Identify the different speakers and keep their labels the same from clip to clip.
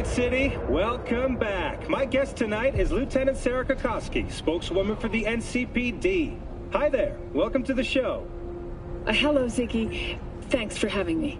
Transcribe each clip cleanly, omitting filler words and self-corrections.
Speaker 1: Night City, welcome back. My guest tonight is Lieutenant Sarah Kokoski, spokeswoman for the NCPD. Hi there, welcome to the show.
Speaker 2: Hello, Ziggy. Thanks for having me.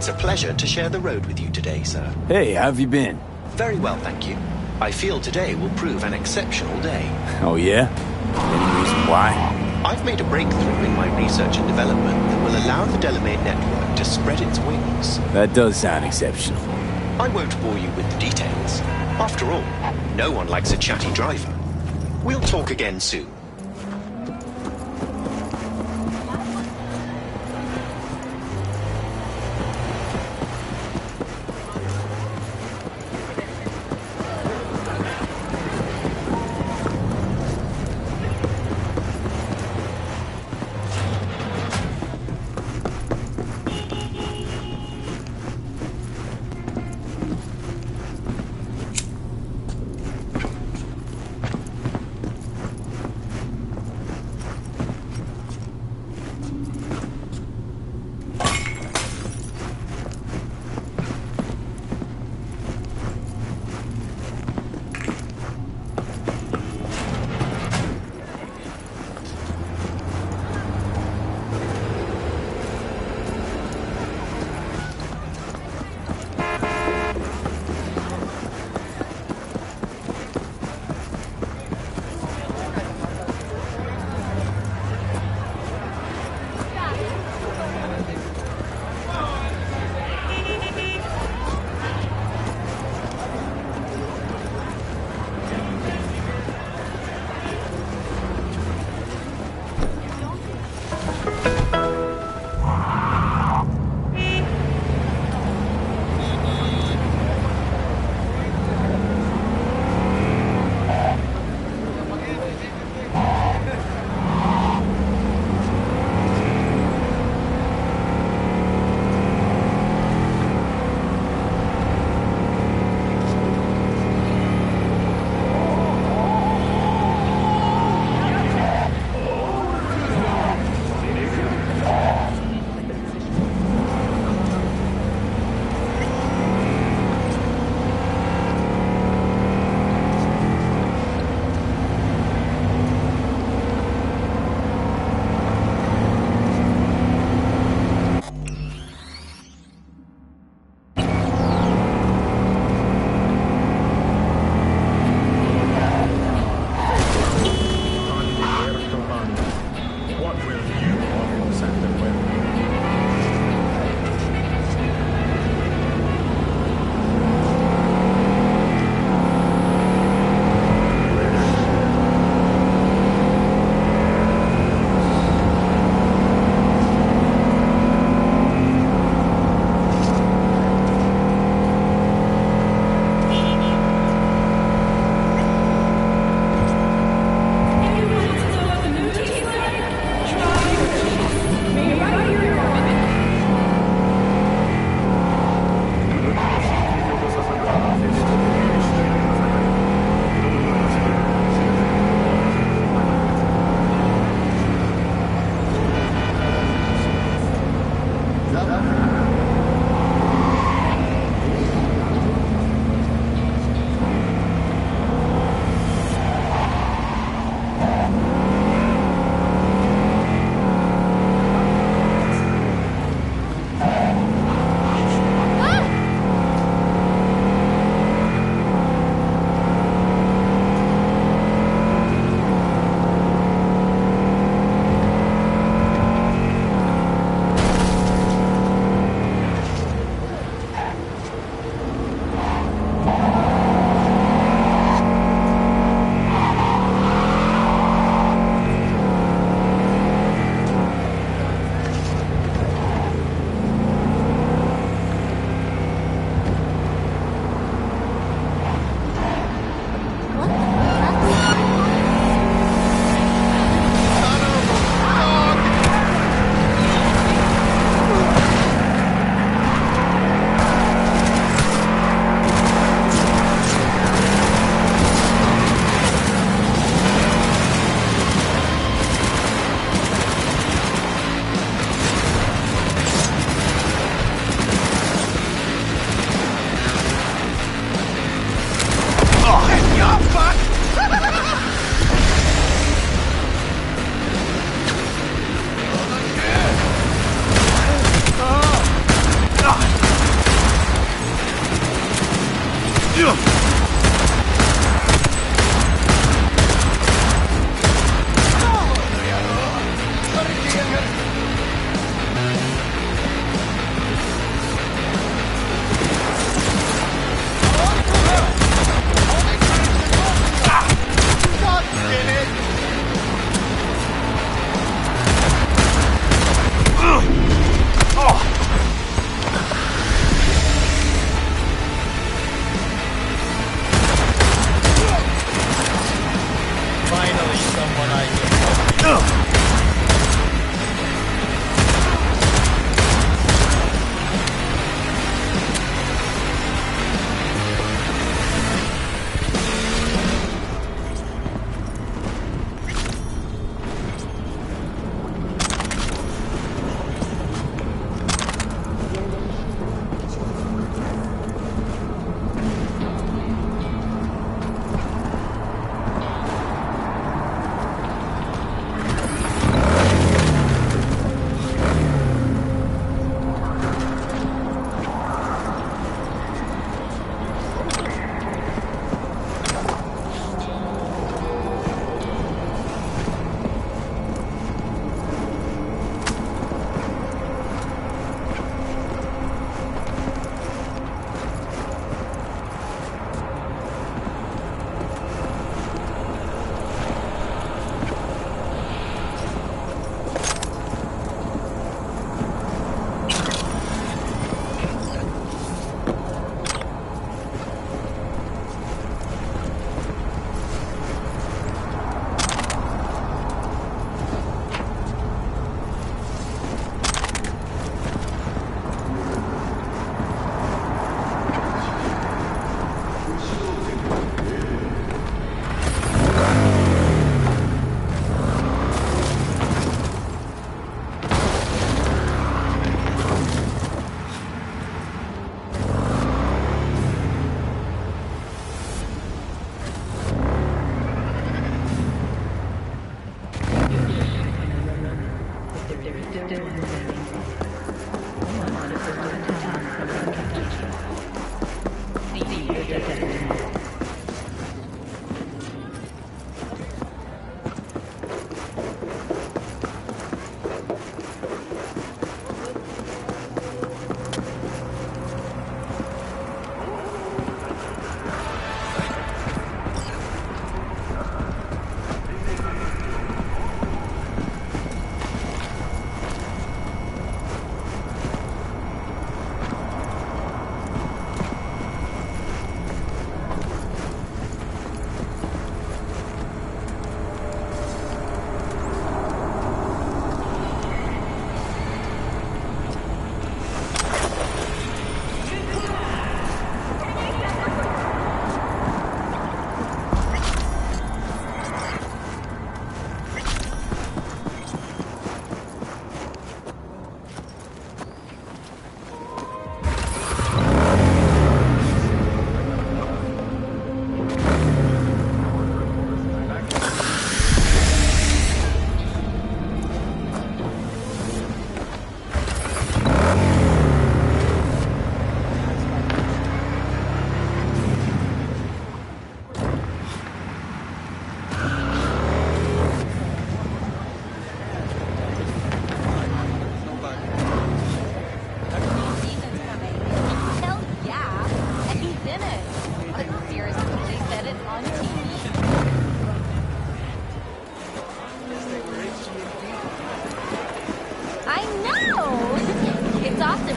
Speaker 3: It's a pleasure to share the road with you today, sir.
Speaker 4: Hey, how have you been?
Speaker 3: Very well, thank you. I feel today will prove an exceptional day.
Speaker 4: Oh, yeah? Any reason why?
Speaker 3: I've made a breakthrough in my research and development that will allow the Delamere network to spread its wings.
Speaker 4: That does sound exceptional.
Speaker 3: I won't bore you with the details. After all, no one likes a chatty driver. We'll talk again soon.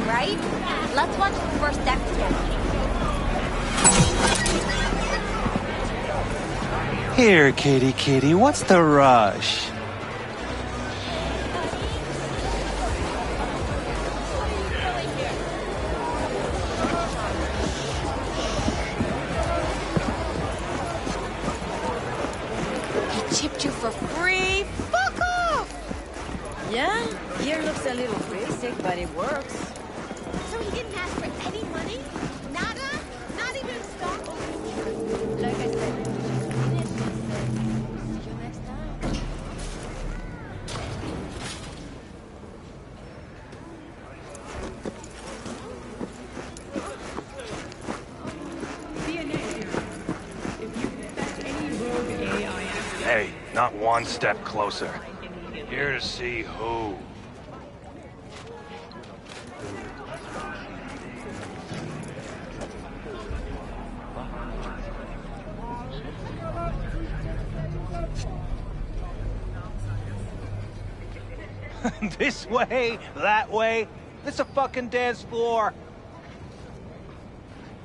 Speaker 5: right? Let's watch the first act together.
Speaker 6: Here, kitty kitty, what's the rush?
Speaker 5: He chipped you for free? Fuck off!
Speaker 7: Yeah, gear looks a little basic, but it works.
Speaker 5: So he didn't ask for any money? Nada? Not even stock? Like I said, see you next time.
Speaker 2: DNA.
Speaker 6: Not one step closer. Here to see who. This way, that way. This a fucking dance floor.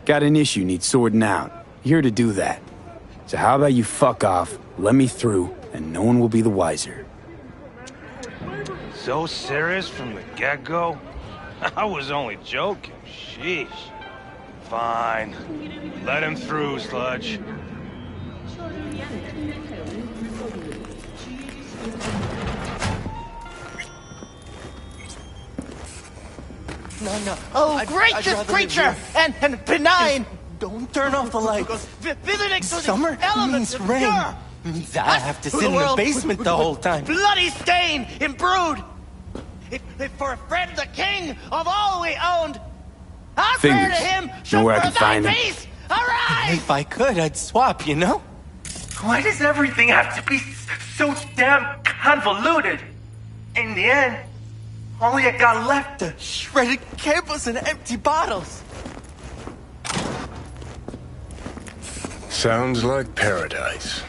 Speaker 4: Got an issue needs sorting out. Here to do that. So how about you fuck off, let me through, and no one will be the wiser.
Speaker 6: So serious from the get-go? I was only joking. Sheesh. Fine. Let him through, Sludge.
Speaker 8: No.
Speaker 9: Oh, gracious creature! And benign!
Speaker 8: Don't turn off the lights.
Speaker 9: Visiting
Speaker 8: Summer
Speaker 9: elements
Speaker 8: means
Speaker 9: of
Speaker 8: rain.
Speaker 9: pure,
Speaker 8: Means I have to sit in the
Speaker 9: world
Speaker 8: basement the whole time.
Speaker 9: bloody stain, imbrued! If for a friend the king of all we owned, I swear
Speaker 4: Fingers.
Speaker 9: to him,
Speaker 4: Know where I
Speaker 9: for
Speaker 4: can
Speaker 9: thy
Speaker 4: find him?
Speaker 9: peace, arise!
Speaker 8: If I could, I'd swap, you know?
Speaker 10: Why does everything have to be so damn convoluted? In the end, all I got left
Speaker 8: The shredded cables and empty bottles.
Speaker 11: Sounds like paradise.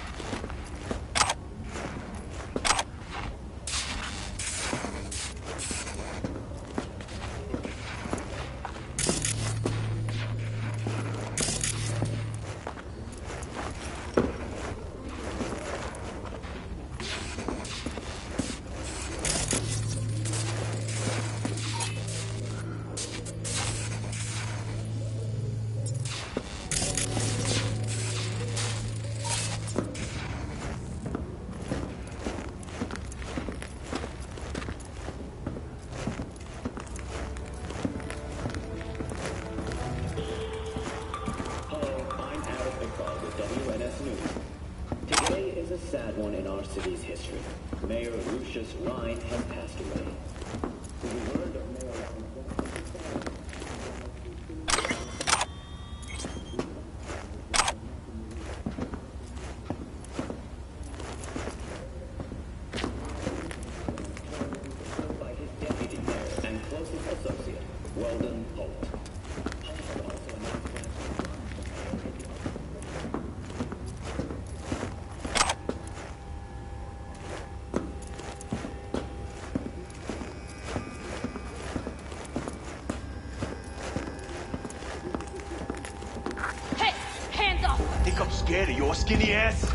Speaker 10: scared of your skinny ass?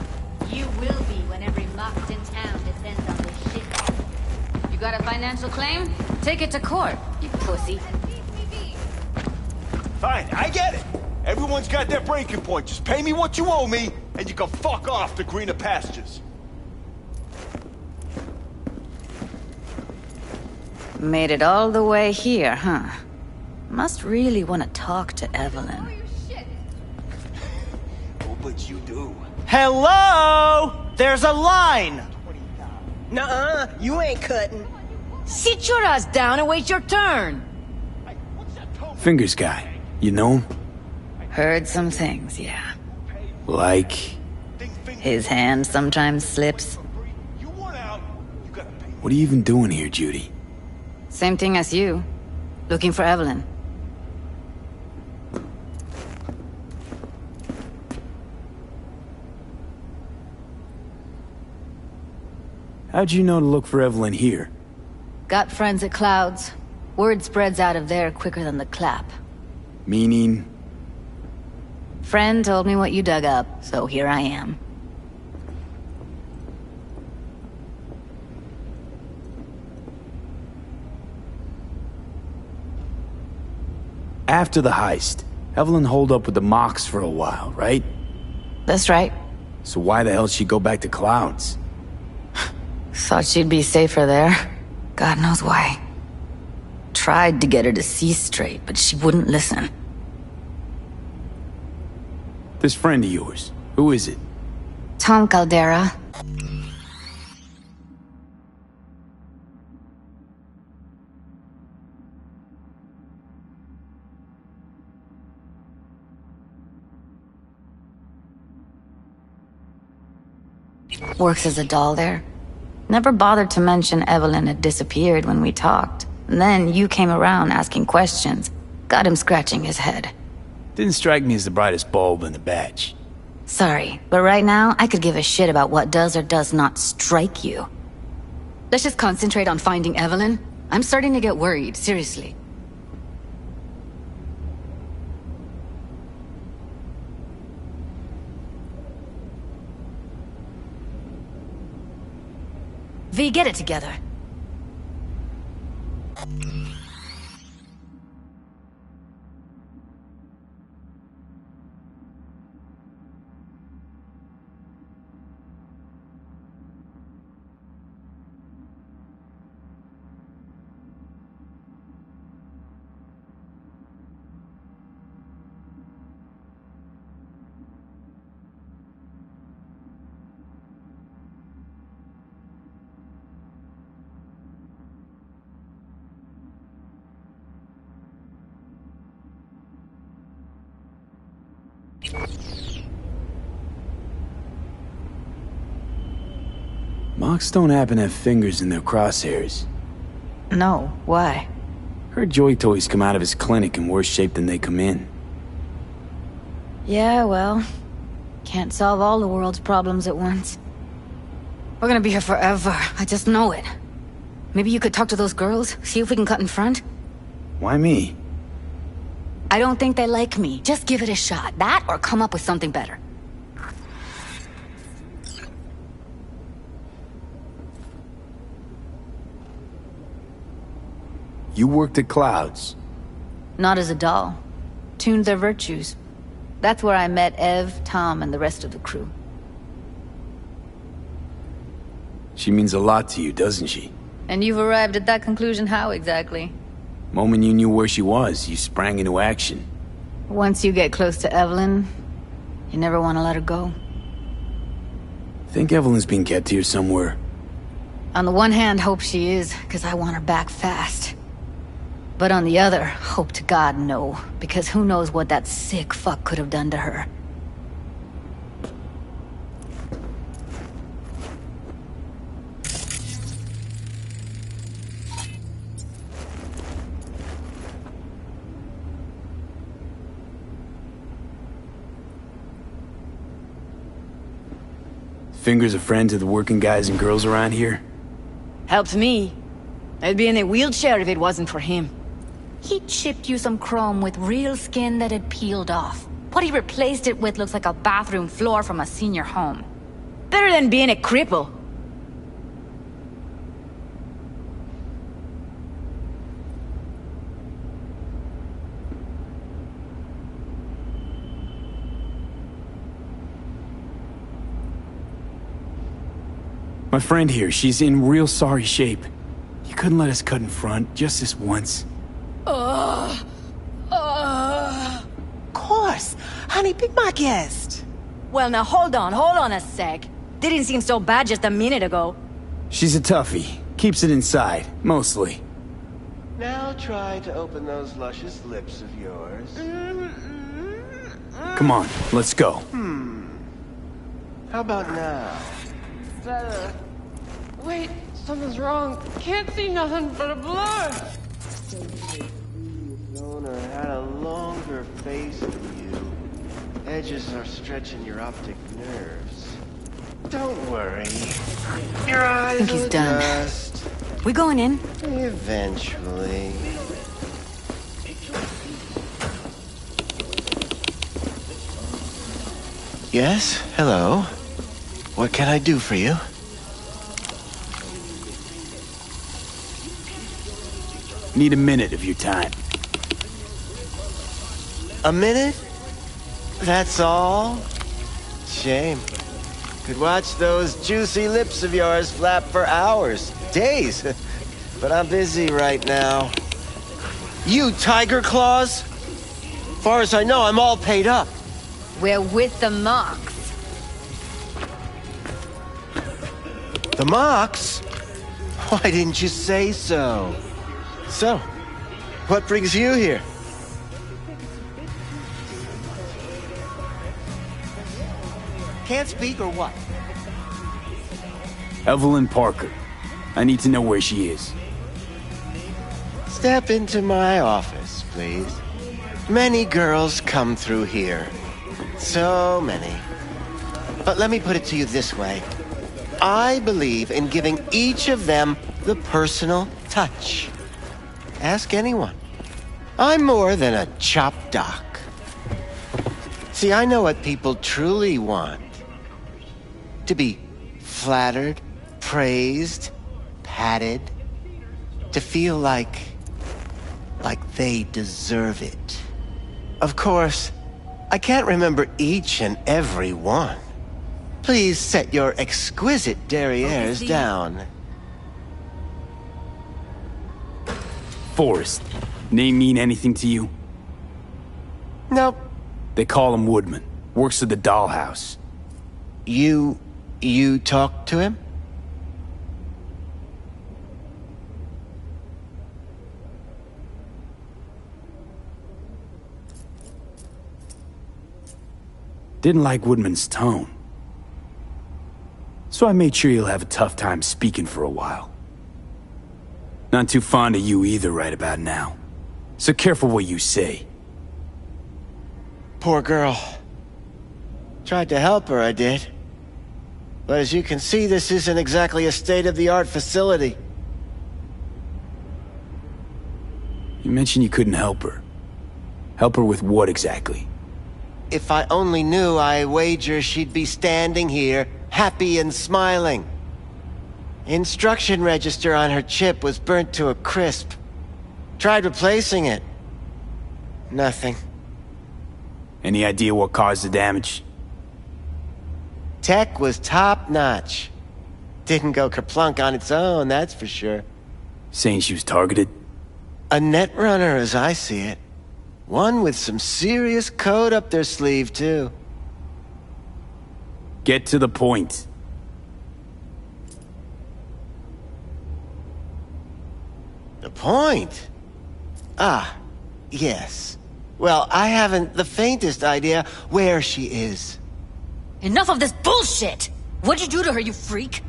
Speaker 5: You will be when every mocked in town descends on this shit.
Speaker 7: You got a financial claim? Take it to court, you pussy.
Speaker 10: Fine, I get it. Everyone's got their breaking point. Just pay me what you owe me, and you can fuck off to greener pastures.
Speaker 7: Made it all the way here, huh? Must really want to talk to Evelyn.
Speaker 10: Oh, but you do.
Speaker 9: Hello? There's a line! Nuh-uh, you ain't cutting.
Speaker 7: Sit your ass down and wait your turn.
Speaker 4: Fingers guy. You know him?
Speaker 7: Heard some things, yeah.
Speaker 4: Like...
Speaker 7: His hand sometimes slips.
Speaker 4: What are you even doing here, Judy?
Speaker 7: Same thing as you. Looking for Evelyn.
Speaker 4: How'd you know to look for Evelyn here?
Speaker 7: Got friends at Clouds. Word spreads out of there quicker than the clap.
Speaker 4: Meaning?
Speaker 7: Friend told me what you dug up, so here I am.
Speaker 4: After the heist, Evelyn holed up with the Mox for a while, right?
Speaker 7: That's right.
Speaker 4: So why the hell she go back to Clouds?
Speaker 7: Thought she'd be safer there. God knows why. Tried to get her to see straight, but she wouldn't listen.
Speaker 4: This friend of yours, who is it?
Speaker 7: Tom Caldera. Works as a doll there. Never bothered to mention Evelyn had disappeared when we talked. And then you came around asking questions. Got him scratching his head.
Speaker 4: Didn't strike me as the brightest bulb in the batch.
Speaker 7: Sorry, but right now, I could give a shit about what does or does not strike you. Let's just concentrate on finding Evelyn. I'm starting to get worried, seriously. V, get it together.
Speaker 4: Mox don't happen to have fingers in their crosshairs.
Speaker 7: No, why?
Speaker 4: Heard Joy Toys come out of his clinic in worse shape than they come in.
Speaker 7: Yeah, well, can't solve all the world's problems at once. We're gonna be here forever, I just know it. Maybe you could talk to those girls, see if we can cut in front?
Speaker 4: Why me?
Speaker 7: I don't think they like me. Just give it a shot. That or come up with something better.
Speaker 4: You worked at Clouds.
Speaker 7: Not as a doll. Tuned their virtues. That's where I met Ev, Tom, and the rest of the crew.
Speaker 4: She means a lot to you, doesn't she?
Speaker 7: And you've arrived at that conclusion how exactly?
Speaker 4: Moment you knew where she was, you sprang into action.
Speaker 7: Once you get close to Evelyn, you never want to let her go.
Speaker 4: Think Evelyn's being kept here somewhere.
Speaker 7: On the one hand, hope she is, because I want her back fast. But on the other, hope to God no, because who knows what that sick fuck could have done to her.
Speaker 4: Fingers of friends of the working guys and girls around here?
Speaker 11: Helped me. I'd be in a wheelchair if it wasn't for him.
Speaker 7: He chipped you some chrome with real skin that had peeled off. What he replaced it with looks like a bathroom floor from a senior home.
Speaker 11: Better than being a cripple.
Speaker 4: My friend here, she's in real sorry shape. You couldn't let us cut in front, just this once.
Speaker 11: Of course. Honey, pick my guest. Well, now hold on a sec. Didn't seem so bad just a minute ago.
Speaker 4: She's a toughie. Keeps it inside, mostly.
Speaker 12: Now try to open those luscious lips of yours.
Speaker 4: Come on, let's go.
Speaker 12: How about now?
Speaker 13: Better. Wait, something's wrong. Can't see nothing but a blur.
Speaker 12: Owner had a longer face than you. Edges are stretching your optic nerves. Don't worry. Your eyes
Speaker 7: I think he's
Speaker 12: will
Speaker 7: done.
Speaker 12: adjust.
Speaker 7: We going in?
Speaker 12: Eventually. Yes? Hello? What can I do for you?
Speaker 4: Need a minute of your time.
Speaker 12: A minute? That's all? Shame. Could watch those juicy lips of yours flap for hours, days. But I'm busy right now. You, Tiger Claws? Far as I know, I'm all paid up.
Speaker 11: We're with the Mox.
Speaker 12: The Mox? Why didn't you say so? So, what brings you here?
Speaker 9: Can't speak or what?
Speaker 4: Evelyn Parker. I need to know where she is.
Speaker 12: Step into my office, please. Many girls come through here. So many. But let me put it to you this way. I believe in giving each of them the personal touch. Ask anyone. I'm more than a chop doc. See, I know what people truly want. To be flattered, praised, patted. To feel like they deserve it. Of course, I can't remember each and every one. Please set your exquisite derrieres down.
Speaker 4: Forrest. Name mean anything to you?
Speaker 12: Nope.
Speaker 4: They call him Woodman. Works at the dollhouse.
Speaker 12: You talked to him?
Speaker 4: Didn't like Woodman's tone. So I made sure he'll have a tough time speaking for a while. Not too fond of you either right about now. So careful what you say.
Speaker 12: Poor girl. Tried to help her, I did. But as you can see, this isn't exactly a state-of-the-art facility.
Speaker 4: You mentioned you couldn't help her. Help her with what exactly?
Speaker 12: If I only knew, I wager she'd be standing here, happy and smiling. Instruction register on her chip was burnt to a crisp. Tried replacing it. Nothing.
Speaker 4: Any idea what caused the damage?
Speaker 12: Tech was top-notch. Didn't go kerplunk on its own, that's for sure.
Speaker 4: Saying she was targeted?
Speaker 12: A netrunner, as I see it. One with some serious code up their sleeve, too.
Speaker 4: Get to the point.
Speaker 12: The point? Ah, yes. Well, I haven't the faintest idea where she is.
Speaker 11: Enough of this bullshit! What'd you do to her, you freak?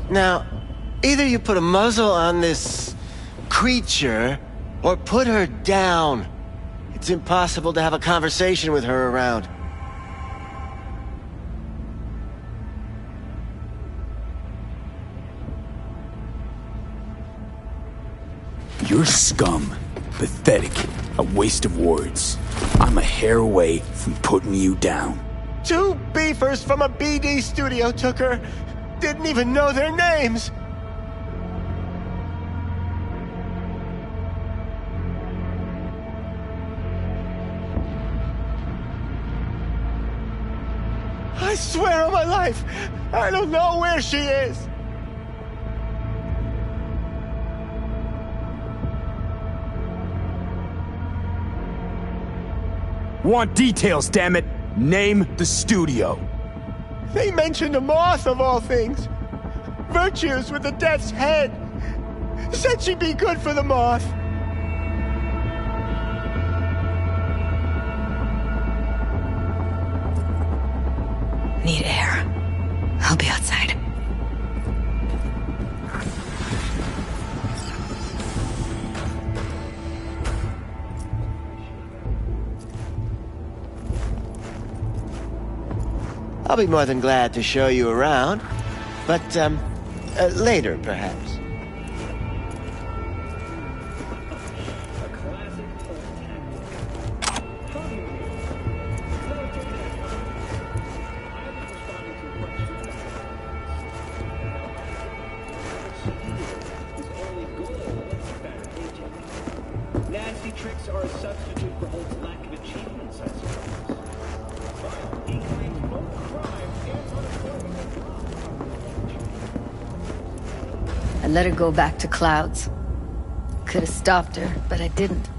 Speaker 12: Now, either you put a muzzle on this creature, or put her down. It's impossible to have a conversation with her around.
Speaker 4: You're scum. Pathetic. A waste of words. I'm a hair away from putting you down.
Speaker 12: 2 beefers from a BD studio took her. Didn't even know their names. I swear on my life, I don't know where she is.
Speaker 4: Want details, damn it! Name the studio.
Speaker 12: They mentioned a moth of all things. Virtues with the death's head. Said she'd be good for the moth.
Speaker 7: Need air. I'll be outside.
Speaker 12: I'll be more than glad to show you around. But, later, perhaps.
Speaker 1: Nasty tricks are a substitute for Holt's lack of achievements, I suppose. But he claims both crime and unemployment.
Speaker 7: I let her go back to Clouds. Could have stopped her, but I didn't.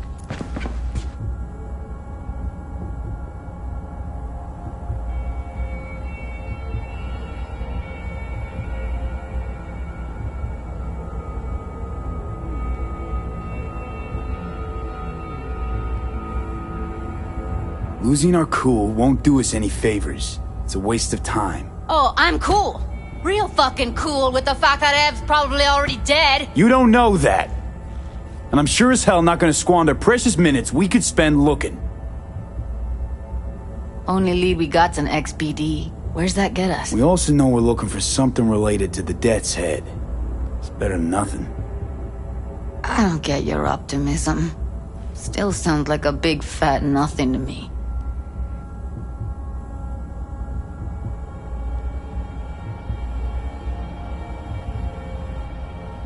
Speaker 4: Losing our cool won't do us any favors. It's a waste of time.
Speaker 7: Oh, I'm cool. Real fucking cool with the fact that Ev's probably already dead.
Speaker 4: You don't know that. And I'm sure as hell not gonna squander precious minutes we could spend looking.
Speaker 7: Only lead we got's an XBD. Where's that get us?
Speaker 4: We also know we're looking for something related to the Death's Head. It's better than nothing.
Speaker 7: I don't get your optimism. Still sounds like a big fat nothing to me.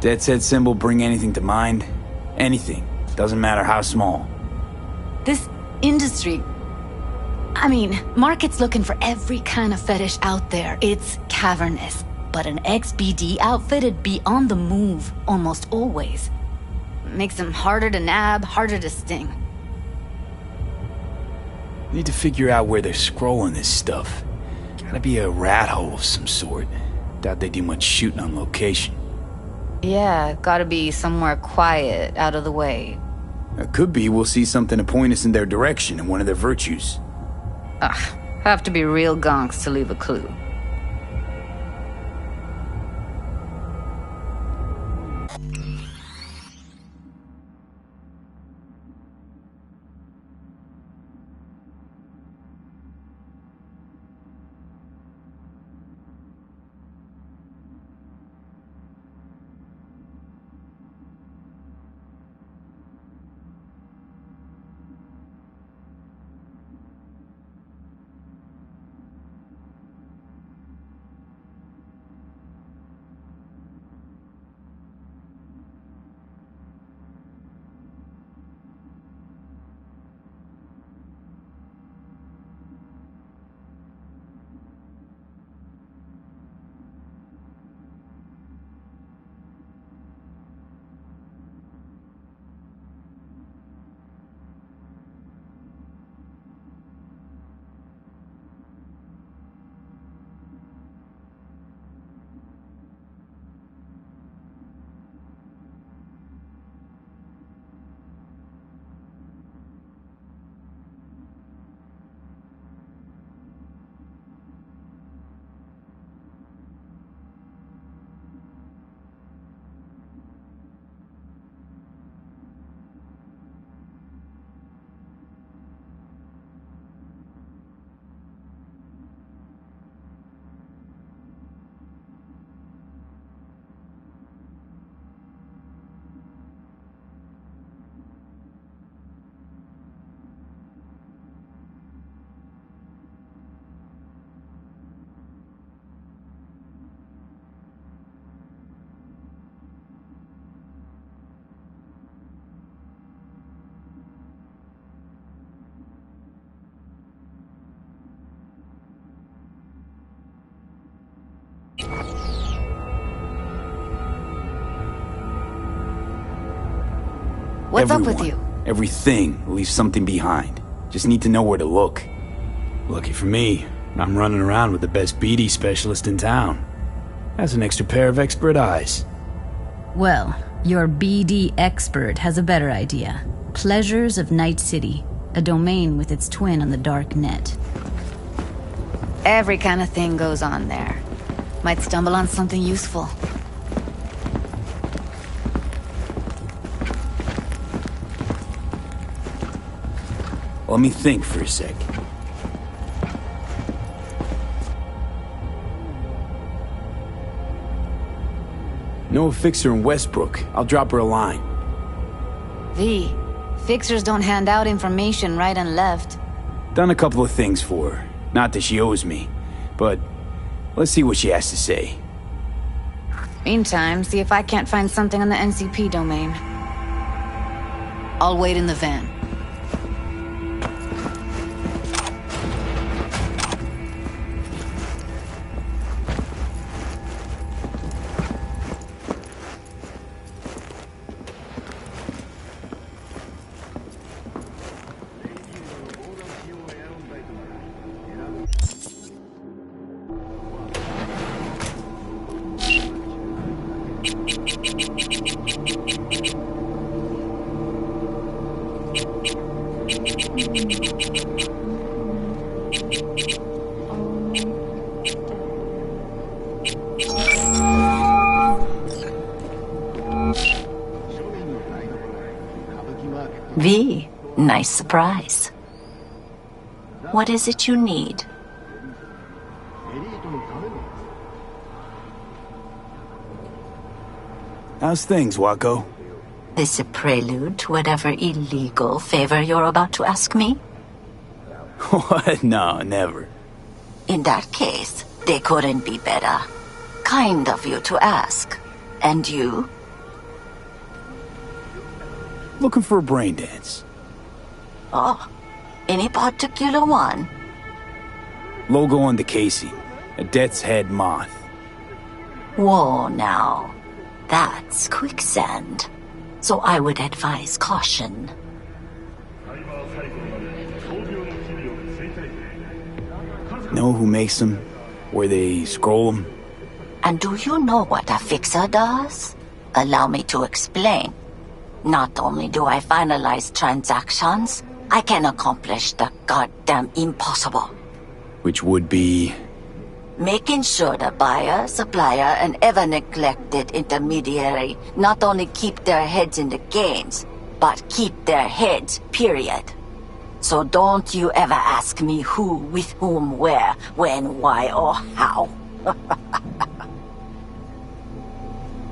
Speaker 4: Death's Head symbol bring anything to mind? Anything. Doesn't matter how small.
Speaker 7: This industry... I mean, market's looking for every kind of fetish out there. It's cavernous. But an XBD outfit'd be on the move, almost always. Makes them harder to nab, harder to sting.
Speaker 4: Need to figure out where they're scrolling this stuff. Gotta be a rat hole of some sort. Doubt they do much shooting on location.
Speaker 7: Yeah, gotta be somewhere quiet, out of the way.
Speaker 4: It could be we'll see something to point us in their direction in one of their virtues.
Speaker 7: Ugh, have to be real gonks to leave a clue. What's up with you?
Speaker 4: Everything leaves something behind. Just need to know where to look. Lucky for me, I'm running around with the best BD specialist in town. Has an extra pair of expert eyes.
Speaker 14: Well, your BD expert has a better idea. Pleasures of Night City, a domain with its twin on the dark net.
Speaker 7: Every kind of thing goes on there. Might stumble on something useful.
Speaker 4: Let me think for a sec. Know a fixer in Westbrook. I'll drop her a line.
Speaker 7: V, fixers don't hand out information right and left.
Speaker 4: Done a couple of things for her. Not that she owes me, but let's see what she has to say.
Speaker 7: Meantime, see if I can't find something on the NCP domain. I'll wait in the van.
Speaker 15: Nice surprise. What is it you need?
Speaker 4: How's things, Wako?
Speaker 15: This a prelude to whatever illegal favor you're about to ask me?
Speaker 4: What? No, never.
Speaker 15: In that case, they couldn't be better. Kind of you to ask. And you?
Speaker 4: Looking for a brain dance.
Speaker 15: Oh, any particular one?
Speaker 4: Logo on the casing. A death's head moth.
Speaker 15: Whoa, now. That's quicksand. So I would advise caution.
Speaker 4: Know who makes them? Where they scroll them?
Speaker 15: And do you know what a fixer does? Allow me to explain. Not only do I finalize transactions, I can accomplish the goddamn impossible.
Speaker 4: Which would be...
Speaker 15: Making sure the buyer, supplier, and ever-neglected intermediary not only keep their heads in the games, but keep their heads, period. So don't you ever ask me who, with whom, where, when, why, or how.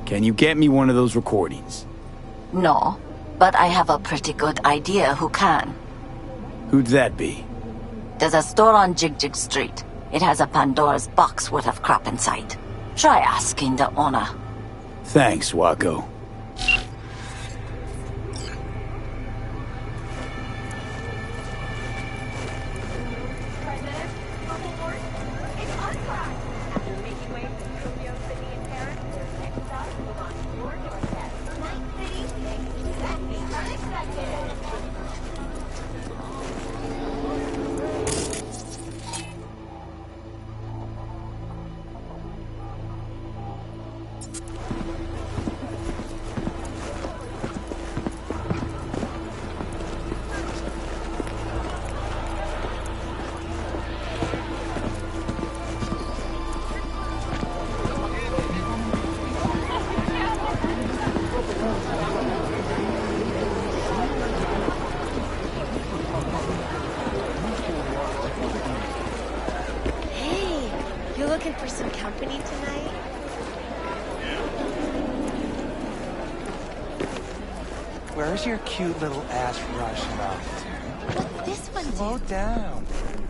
Speaker 4: Can you get me one of those recordings?
Speaker 15: No, but I have a pretty good idea who can.
Speaker 4: Who'd that be?
Speaker 15: There's a store on Jig Street. It has a Pandora's box worth of crap inside. Try asking the owner.
Speaker 4: Thanks, Wako.
Speaker 5: Looking for some company tonight?
Speaker 9: Where's your cute little ass rushing off to?
Speaker 5: What's this one do?
Speaker 9: Slow down.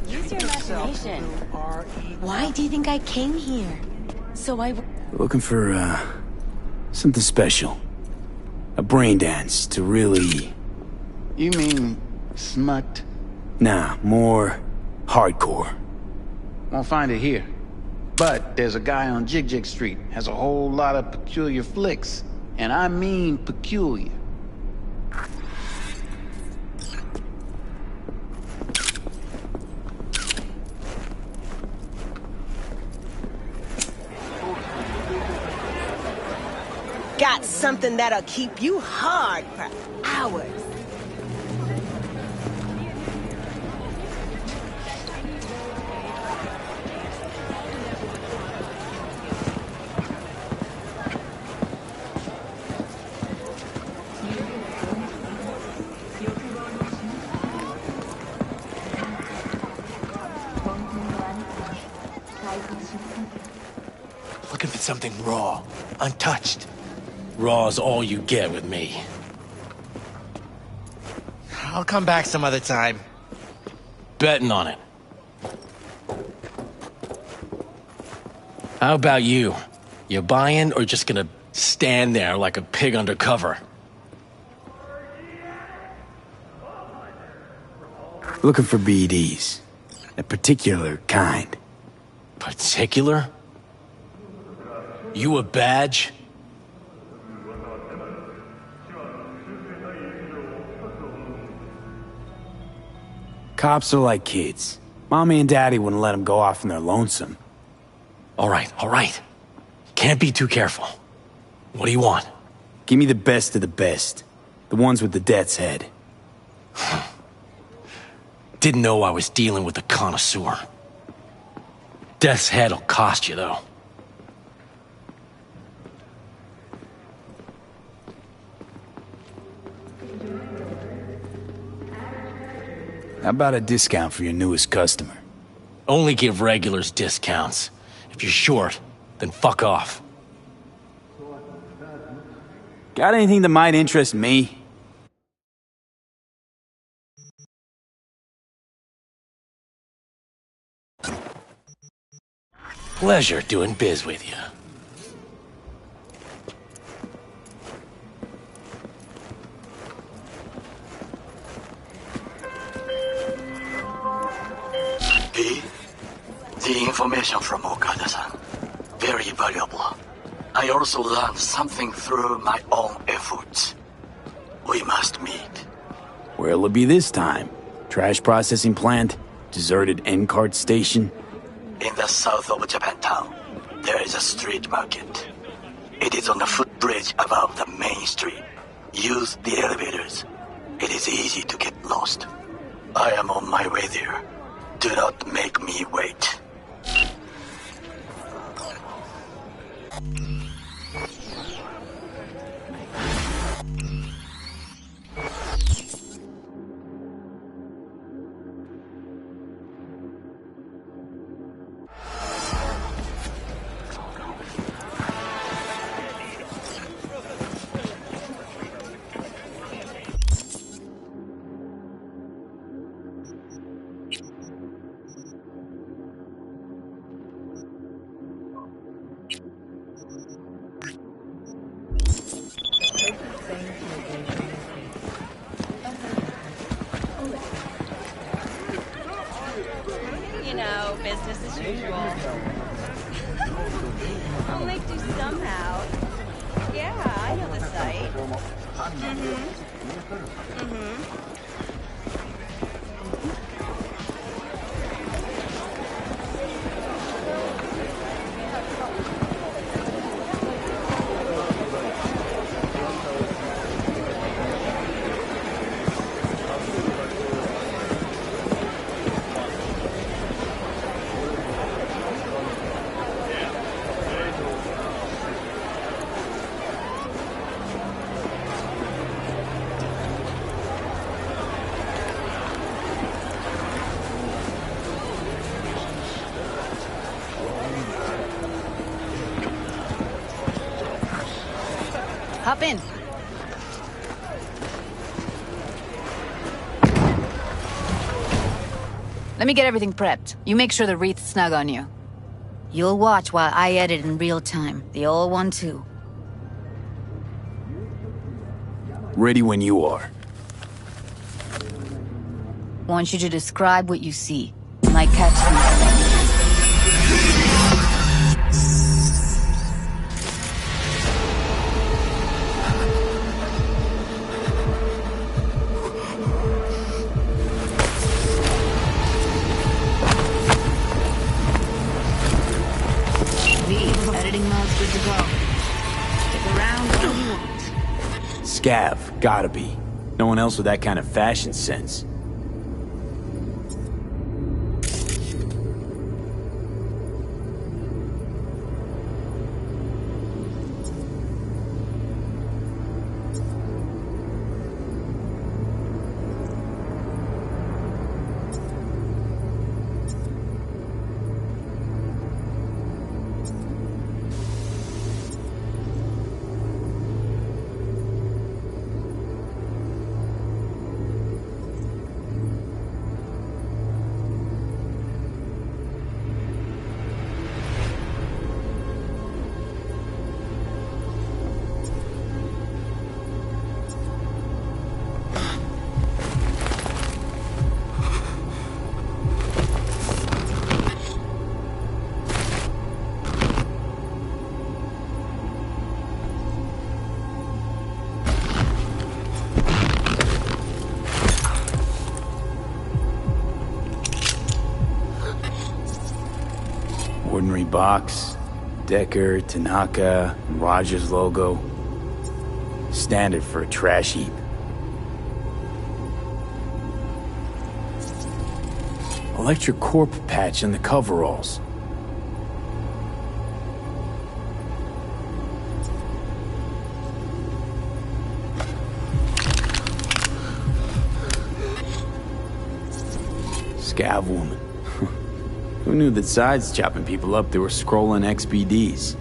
Speaker 5: Use your imagination.
Speaker 9: R.E.
Speaker 5: Why do you think I came here? So I...
Speaker 4: Looking for, something special. A brain dance to really...
Speaker 16: You mean smut?
Speaker 4: Nah, more hardcore.
Speaker 16: Won't find it here. But there's a guy on Jig Street, has a whole lot of peculiar flicks. And I mean peculiar.
Speaker 17: Got something that'll keep you hard for hours.
Speaker 9: Looking for something raw, untouched. Raw's all you get with me. I'll come back some other time. Betting on it. How about you? You buying or just gonna stand there like a pig undercover?
Speaker 4: Looking for BDs. A particular kind.
Speaker 9: Particular? You a badge?
Speaker 4: Cops are like kids. Mommy and Daddy wouldn't let them go off in their lonesome.
Speaker 9: All right. Can't be too careful. What do you want?
Speaker 4: Give me the best of the best. The ones with the death's head.
Speaker 9: Didn't know I was dealing with a connoisseur. Death's head'll cost you, though.
Speaker 4: How about a discount for your newest customer?
Speaker 18: Only give regulars discounts. If you're short, then fuck off.
Speaker 4: Got anything that might interest me?
Speaker 18: Pleasure doing biz with you.
Speaker 19: The information from Okada-san, very valuable. I also learned something through my own efforts. We must meet.
Speaker 4: Where'll it be this time? Trash processing plant? Deserted N-cart station?
Speaker 19: In the south of Japantown, there is a street market. It is on the footbridge above the main street. Use the elevators. It is easy to get lost. I am on my way there. Do not make me wait.
Speaker 20: You know, business as usual. I'll make do somehow. Yeah, I know the site.
Speaker 7: Hop in. Let me get everything prepped. You make sure the wreath's snug on you. You'll watch while I edit in real time. The old one, too.
Speaker 4: Ready when you are.
Speaker 7: Want you to describe what you see. You might catch something. Editing mode's good to go. Stick around all you want.
Speaker 4: Scav, gotta be. No one else with that kind of fashion sense. Ordinary box, Decker, Tanaka, and Rogers logo. Standard for a trash heap. Electric corp patch on the coveralls. Scav woman. Who knew that sides chopping people up, they were scrolling XBDs?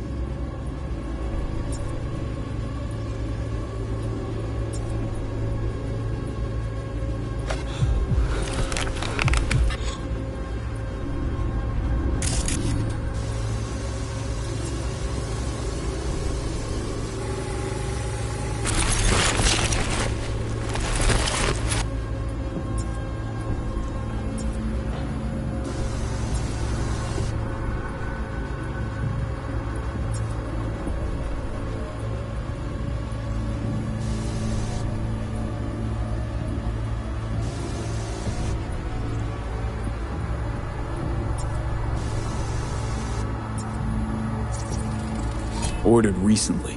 Speaker 4: Ordered recently.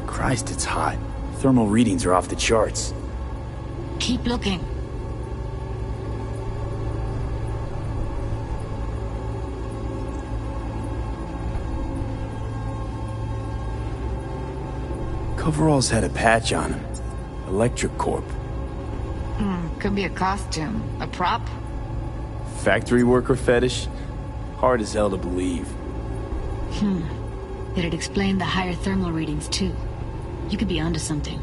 Speaker 4: Christ, it's hot. Thermal readings are off the charts.
Speaker 7: Keep looking.
Speaker 4: Coveralls had a patch on him. Electric Corp.
Speaker 7: Could be a costume. A prop?
Speaker 4: Factory worker fetish? Hard as hell to believe.
Speaker 7: It'd explain the higher thermal readings, too. You could be onto something.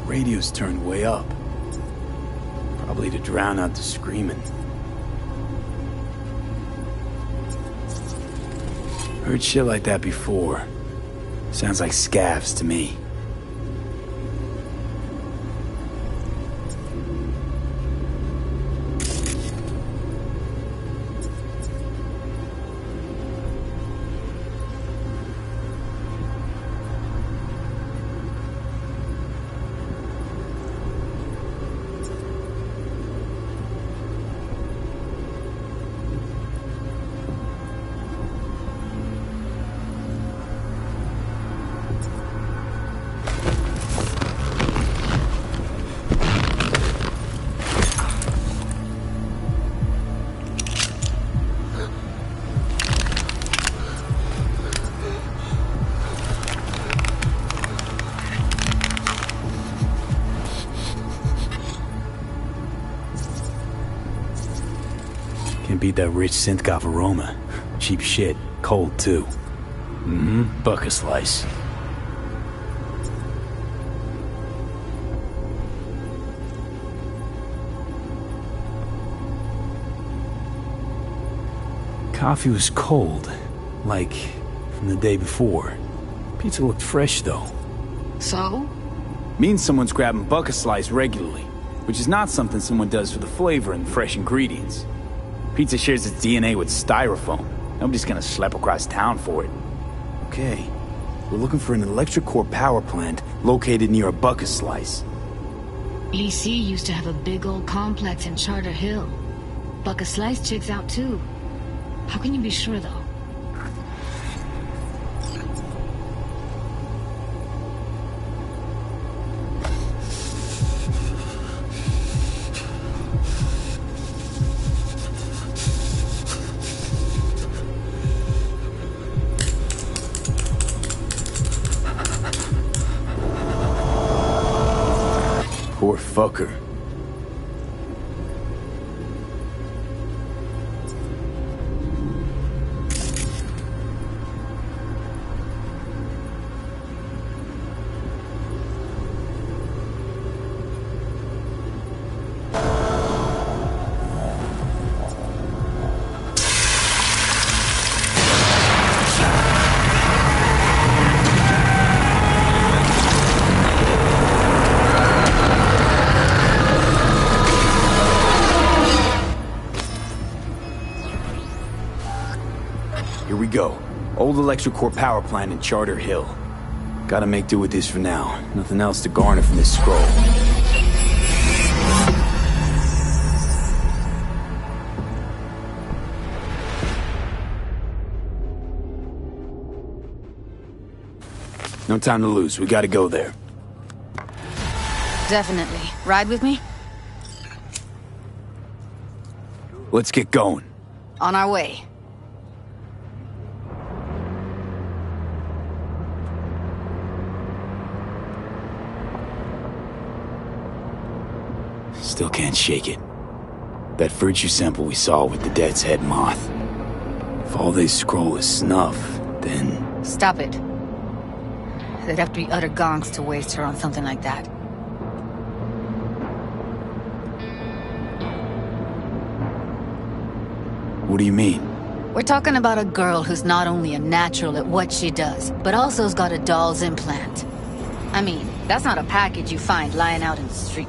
Speaker 4: Radio's turned way up. Probably to drown out the screaming. Heard shit like that before. Sounds like scavs to me. Can't beat that rich synth-goth aroma. Cheap shit. Cold, too. Buck a slice. Coffee was cold. Like, from the day before. Pizza looked fresh, though.
Speaker 7: So?
Speaker 4: Means someone's grabbing buck a slice regularly. Which is not something someone does for the flavor and fresh ingredients. Pizza shares its DNA with styrofoam. Nobody's gonna schlep across town for it. Okay, we're looking for an electric core power plant located near a buck a slice.
Speaker 7: Lee C used to have a big old complex in Charter Hill. Buck a slice checks out too. How can you be sure though?
Speaker 4: Poor fucker. Here we go. Old electric core power plant in Charter Hill. Gotta make do with this for now. Nothing else to garner from this scroll. No time to lose. We gotta go there.
Speaker 7: Definitely. Ride with me?
Speaker 4: Let's get going.
Speaker 7: On our way.
Speaker 4: Still can't shake it. That virtue sample we saw with the Death's Head moth. If all they scroll is snuff, then...
Speaker 7: Stop it. They'd have to be utter gonks to waste her on something like that.
Speaker 4: What do you mean?
Speaker 7: We're talking about a girl who's not only a natural at what she does, but also's got a doll's implant. I mean, that's not a package you find lying out in the street.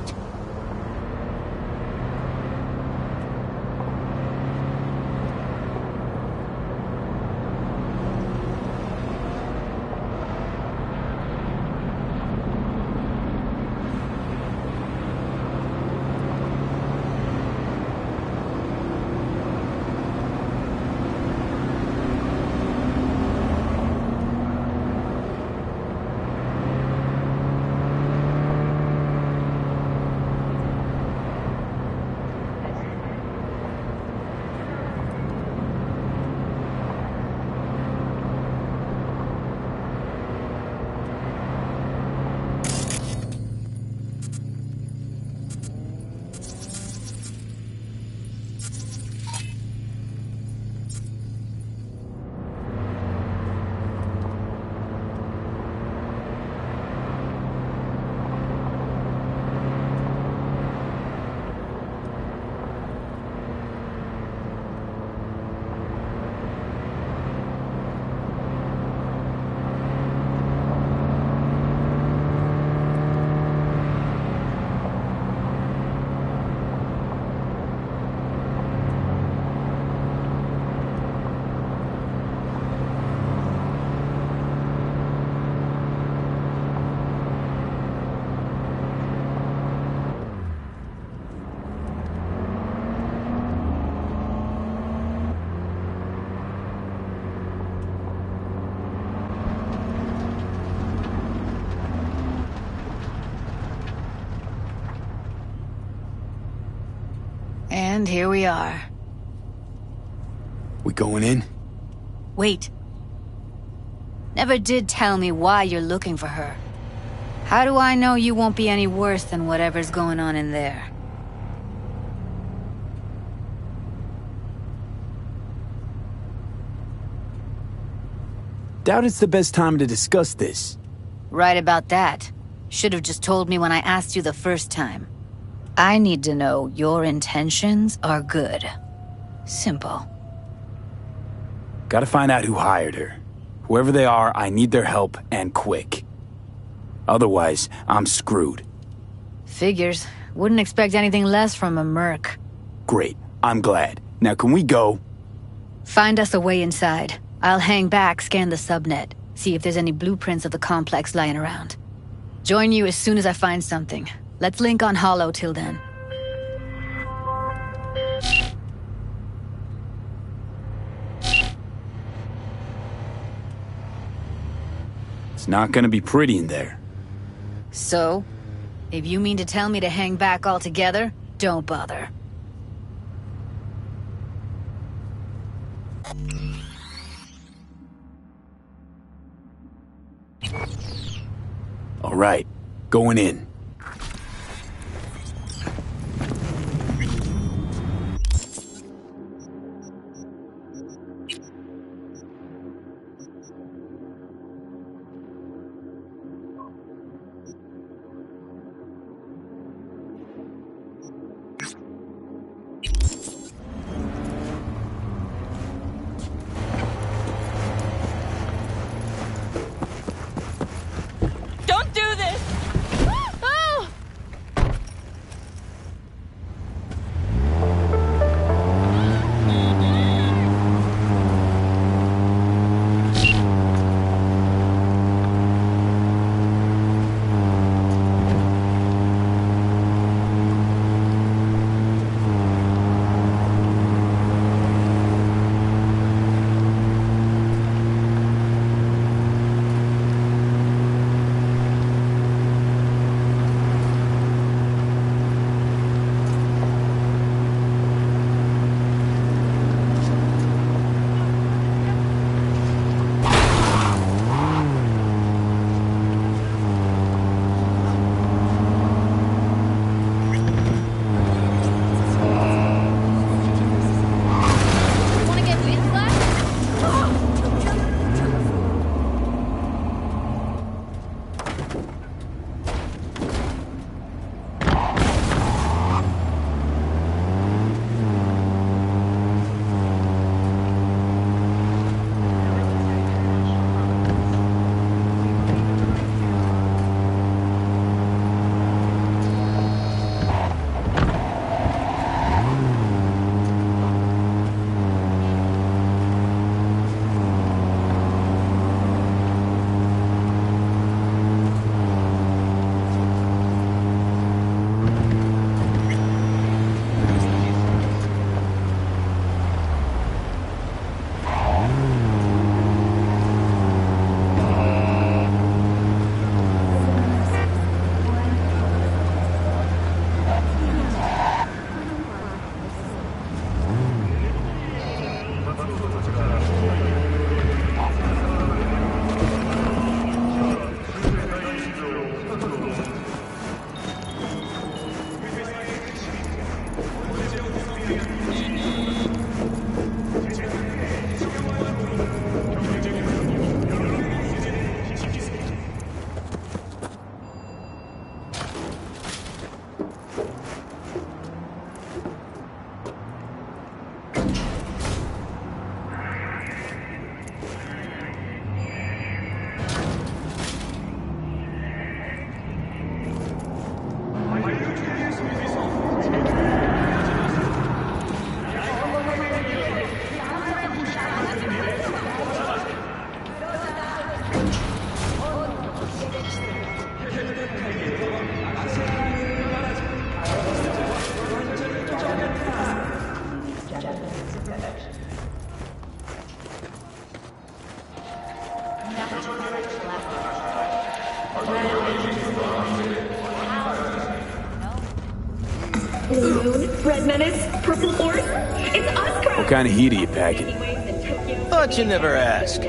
Speaker 7: And here we are.
Speaker 4: We going in?
Speaker 7: Wait. Never did tell me why you're looking for her. How do I know you won't be any worse than whatever's going on in there?
Speaker 4: Doubt it's the best time to discuss this.
Speaker 7: Right about that. Should have just told me when I asked you the first time. I need to know your intentions are good. Simple.
Speaker 4: Gotta find out who hired her. Whoever they are, I need their help, and quick. Otherwise, I'm screwed.
Speaker 7: Figures. Wouldn't expect anything less from a merc.
Speaker 4: Great. I'm glad. Now can we go?
Speaker 7: Find us a way inside. I'll hang back, scan the subnet, see if there's any blueprints of the complex lying around. Join you as soon as I find something. Let's link on Hollow till then.
Speaker 4: It's not gonna be pretty in there.
Speaker 7: So? If you mean to tell me to hang back altogether, don't bother.
Speaker 4: All right, going in.
Speaker 13: Don't do this!
Speaker 2: Blue Moon, Red Menace, Purple Horse. It's us, crowd.
Speaker 4: What kind of heat are you packing?
Speaker 12: Thought you never asked.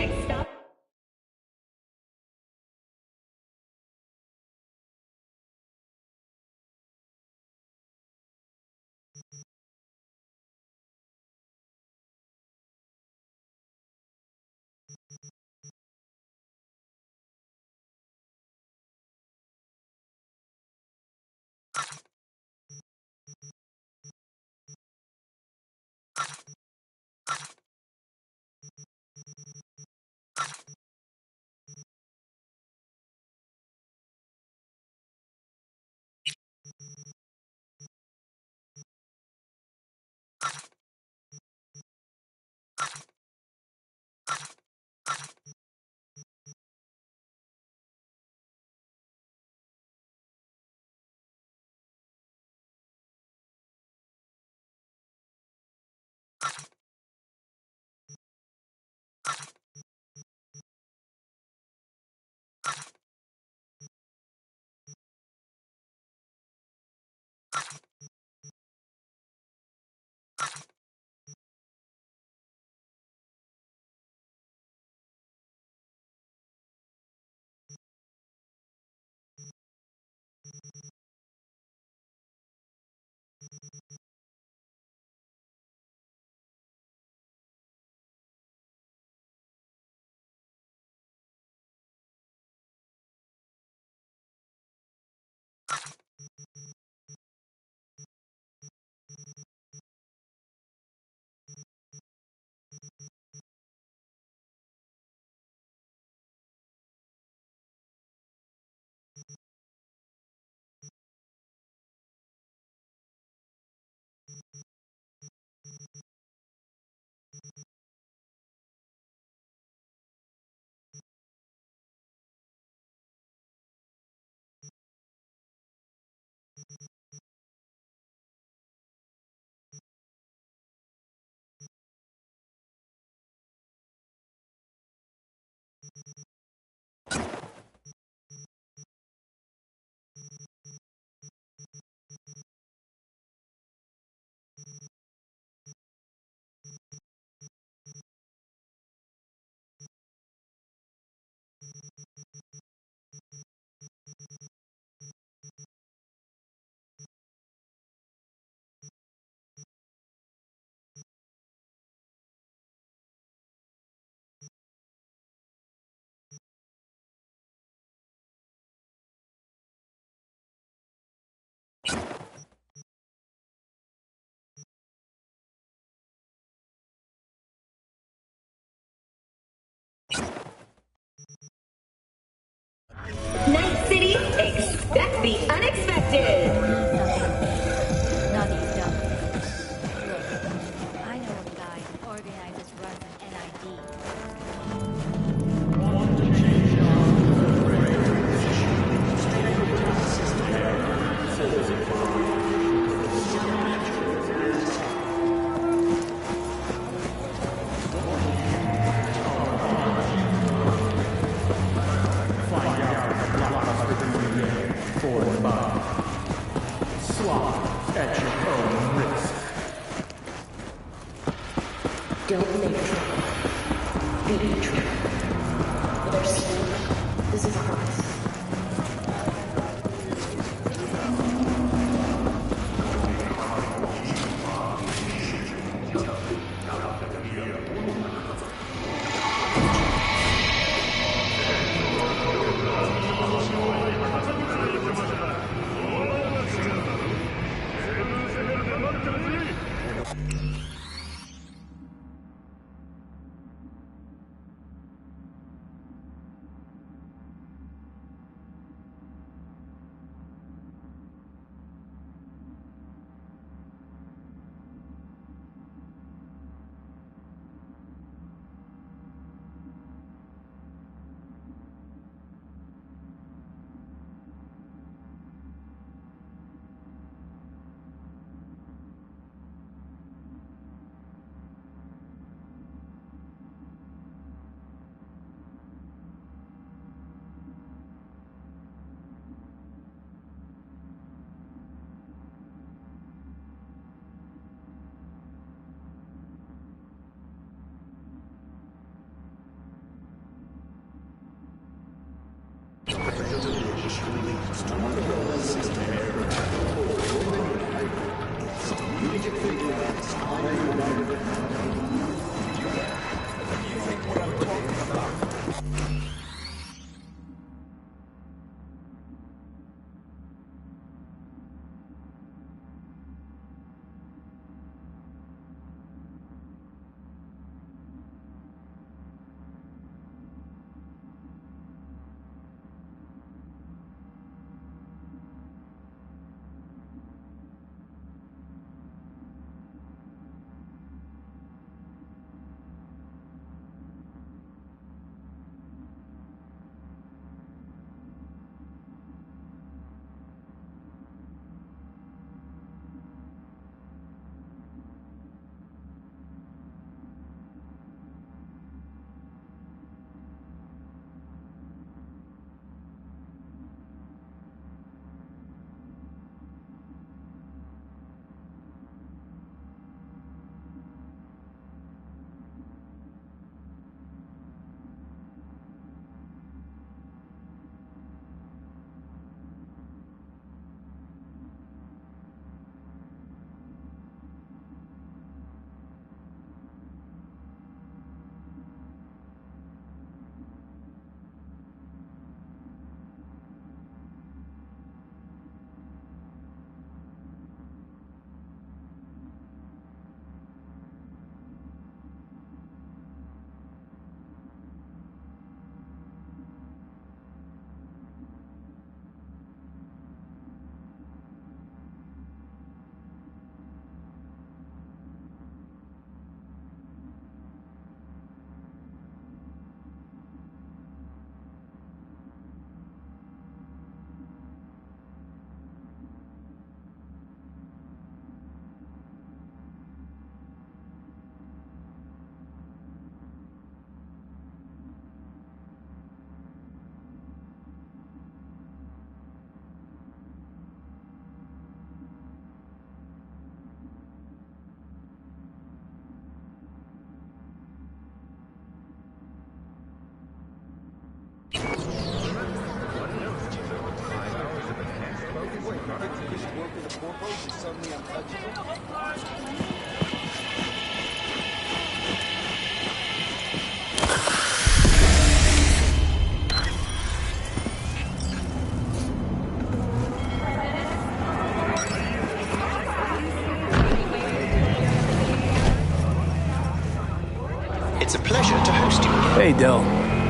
Speaker 3: It's a pleasure to host you again.
Speaker 4: Hey, Del.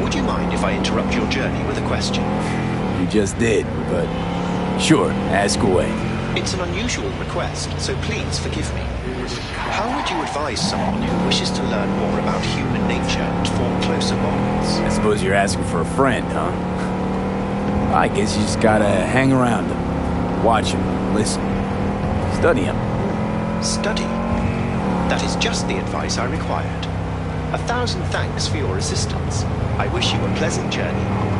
Speaker 3: Would you mind if I interrupt your journey with a question?
Speaker 4: You just did, but sure, ask away.
Speaker 3: It's an unusual request, so please forgive me. How would you advise someone who wishes to learn more about human nature and form closer bonds?
Speaker 4: I suppose you're asking for a friend, huh? I guess you just gotta hang around him, watch him, listen, study him.
Speaker 3: Study? That is just the advice I required. 1,000 thanks for your assistance. I wish you a pleasant journey.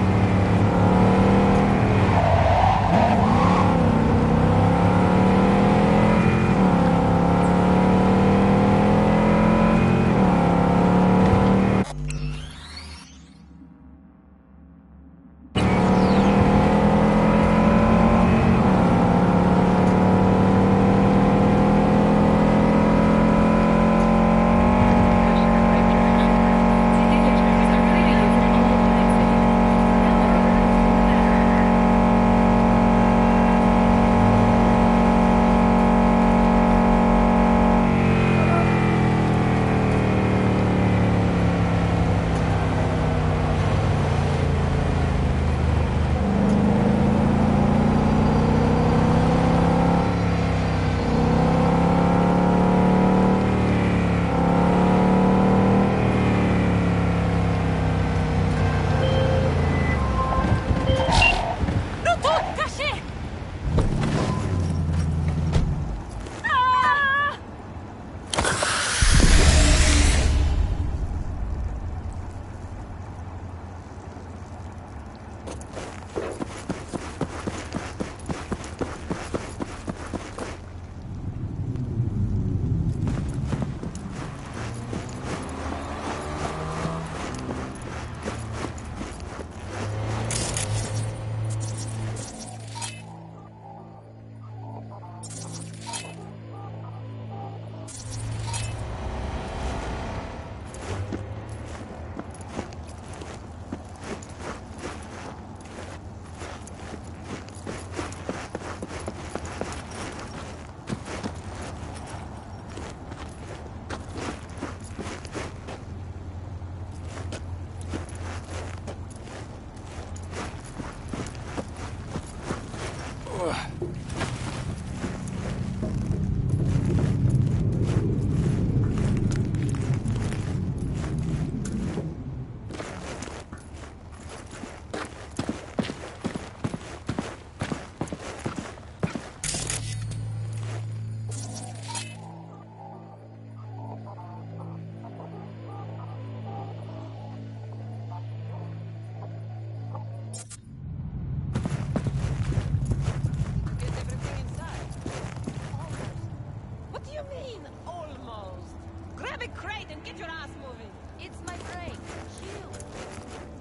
Speaker 5: What do you mean, almost? Grab a crate and get your ass moving. It's my break. Chill.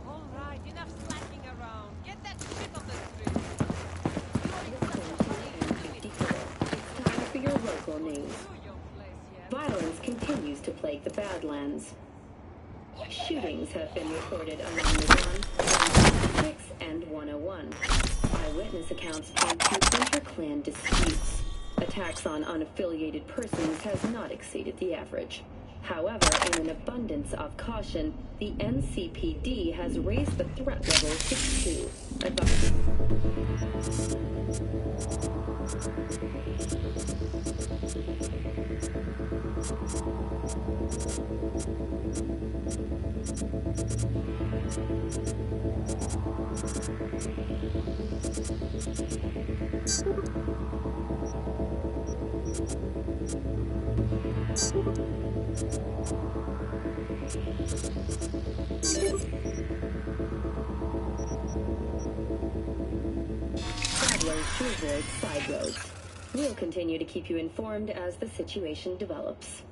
Speaker 5: All right, enough slacking around. Get that shit off the street.
Speaker 2: It's time for your local news. Violence continues to plague the Badlands. Shootings have been reported along the 106 and 101. Eyewitness accounts point to inter-clan disputes. Attacks on unaffiliated persons has not exceeded the average. However, in an abundance of caution, the NCPD has raised the threat level travelers to avoid side roads. We'll continue to keep you informed as the situation develops.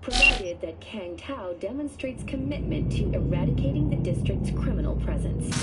Speaker 2: Provided that Kang Tao demonstrates commitment to eradicating the district's criminal presence.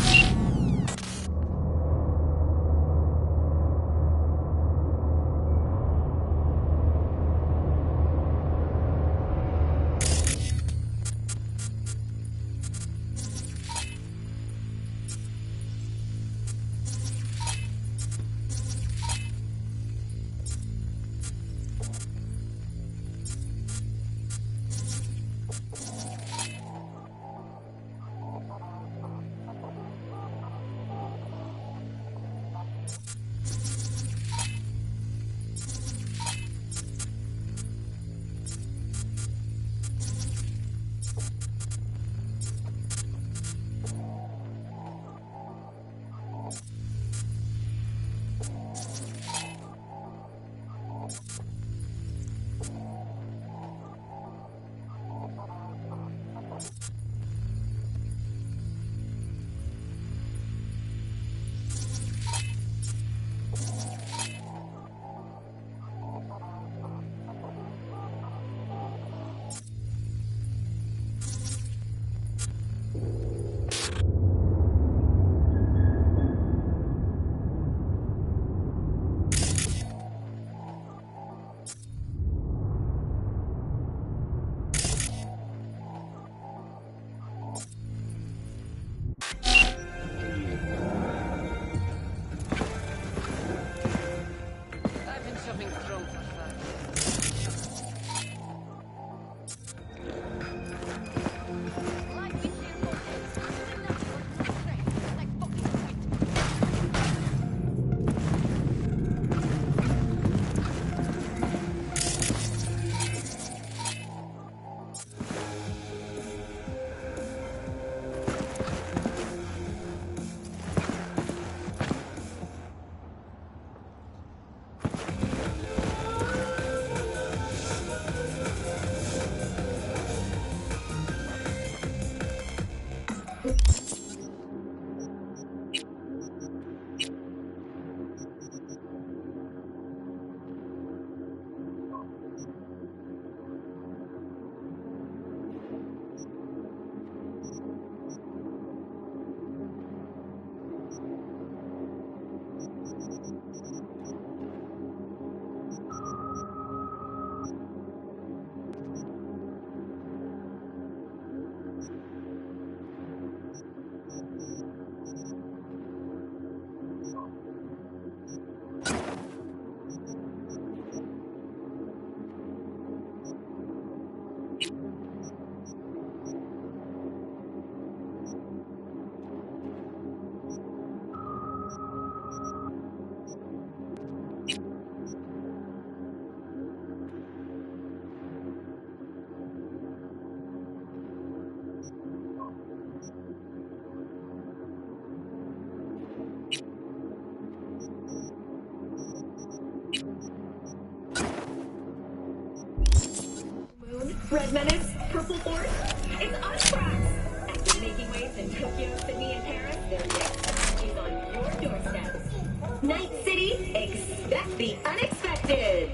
Speaker 2: Red Menace, Purple Force, it's us, Brax! After making waves in Tokyo, Sydney, and Paris, their next stop is on your doorstep. Night City, expect the unexpected!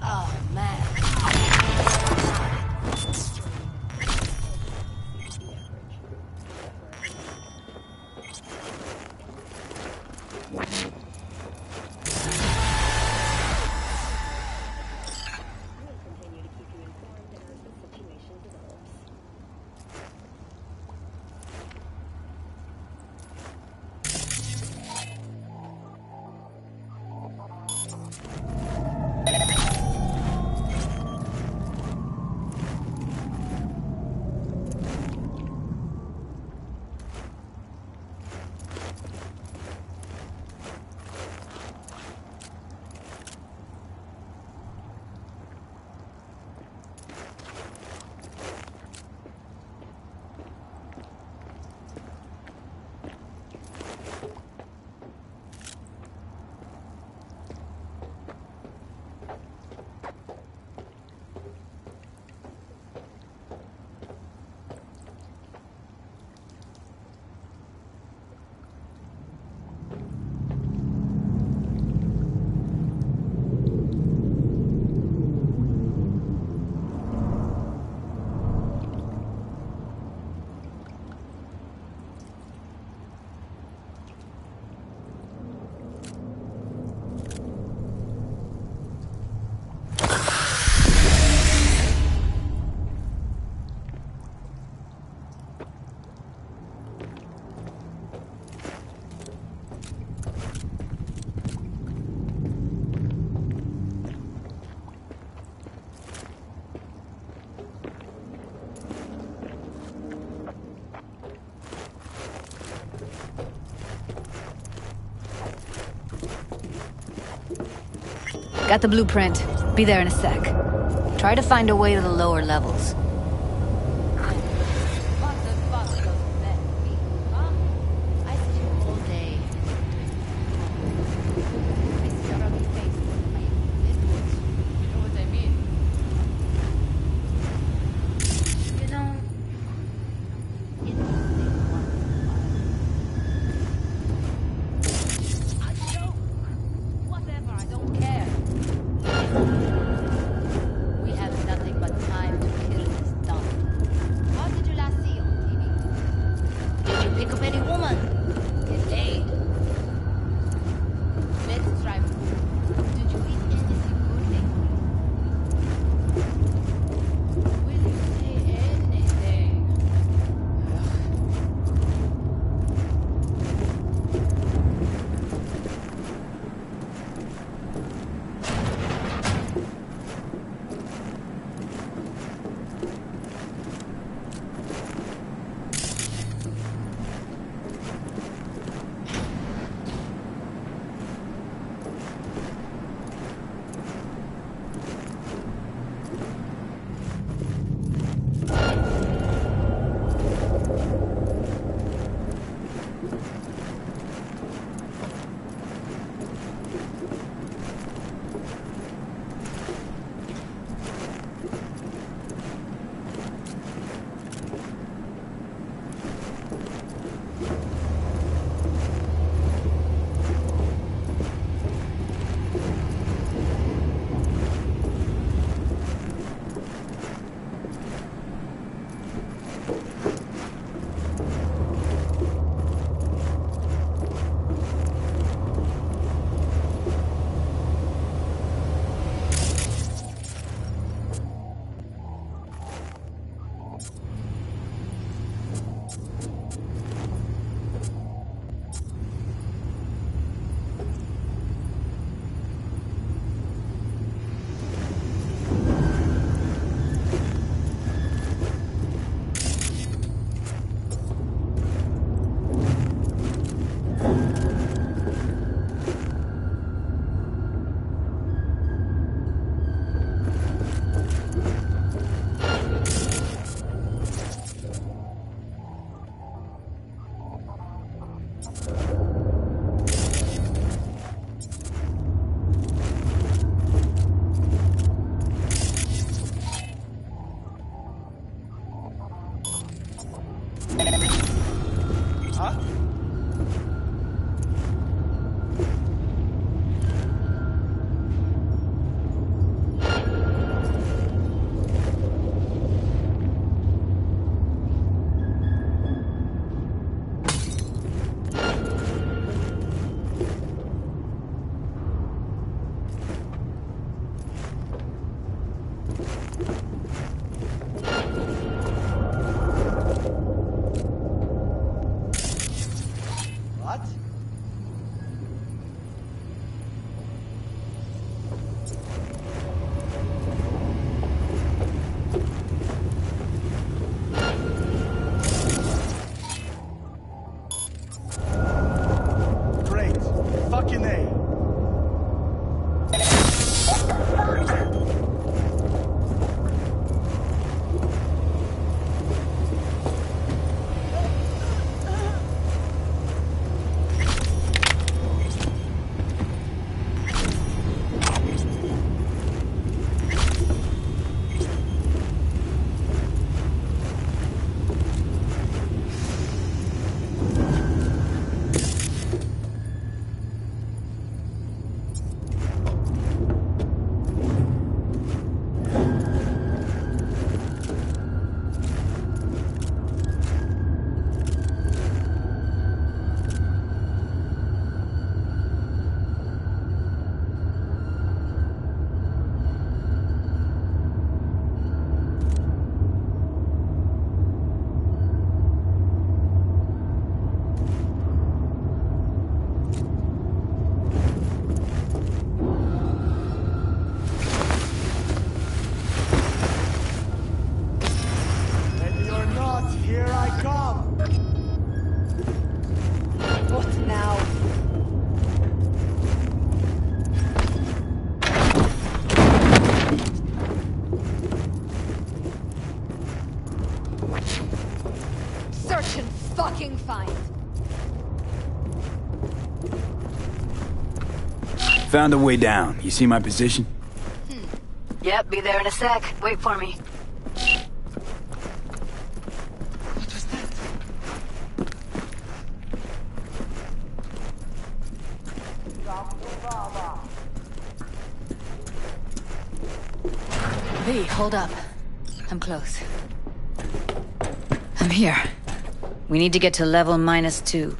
Speaker 11: Oh, man.
Speaker 14: Got the blueprint. Be there in a sec. Try to find a way to the lower levels.
Speaker 11: We have nothing but time to kill.
Speaker 10: Huh?
Speaker 11: Search and fucking find.
Speaker 4: Found a way down. You see my position?
Speaker 7: Yep, be there in a sec. Wait for me. V, hold up. I'm close. I'm here. We need to get to level -2.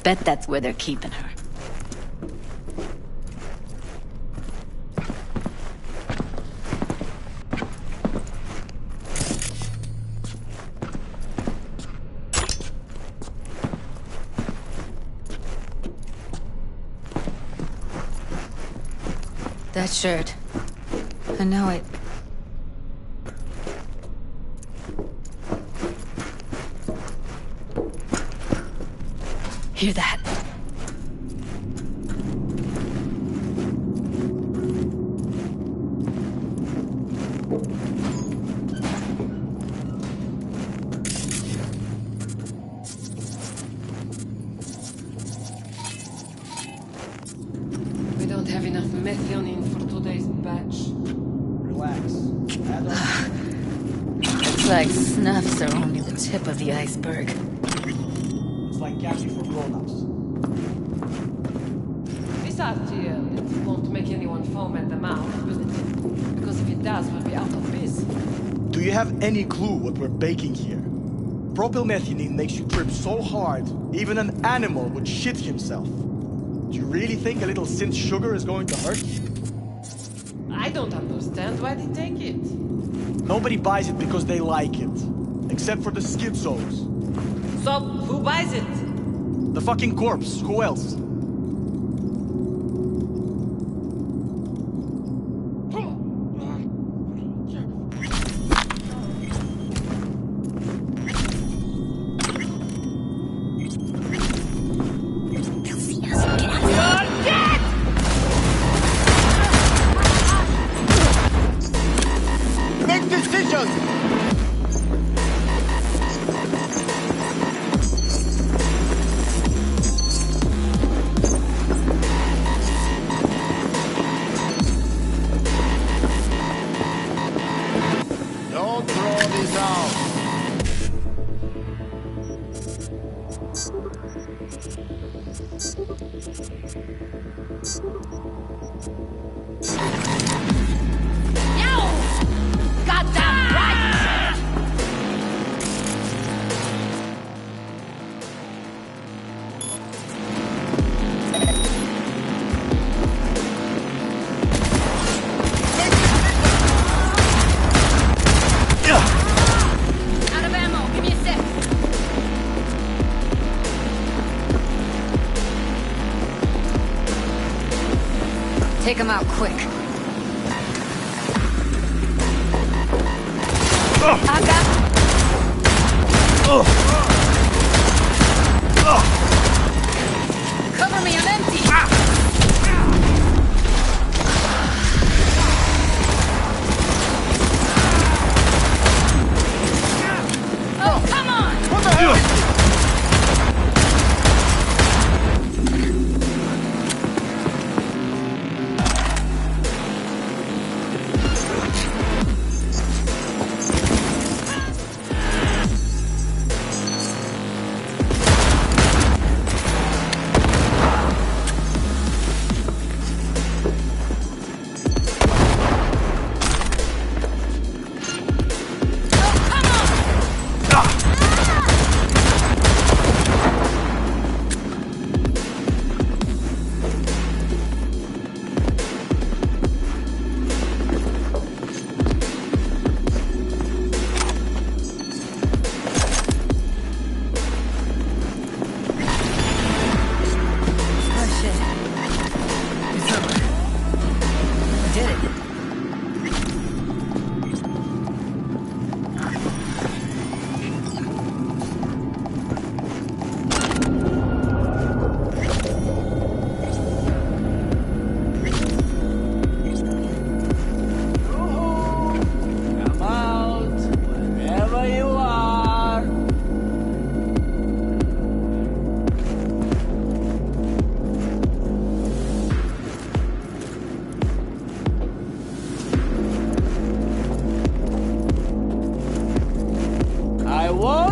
Speaker 7: Bet that's where they're keeping her. That shirt. I know it. Hear that?
Speaker 13: We don't have enough methionine for today's batch.
Speaker 10: Relax.
Speaker 7: Looks like snuffs are only the tip of the iceberg.
Speaker 10: It's like candy for grown-ups.
Speaker 13: This idea, it won't make anyone foam at the mouth, will it? Because if it does, we'll be out of biz.
Speaker 10: Do you have any clue what we're baking here? Propylmethionine makes you trip so hard, even an animal would shit himself. Do you really think a little synth sugar is going to hurt?
Speaker 13: I don't understand why they take it.
Speaker 10: Nobody buys it because they like it. Except for the schizos.
Speaker 13: So, who buys it?
Speaker 10: The fucking corpse. Who else?
Speaker 8: Make decisions!
Speaker 11: Goddamn right! Out of ammo. Give me a sec. Take him out quick. I got... Cover me, I'm empty! Oh, come on! What the hell?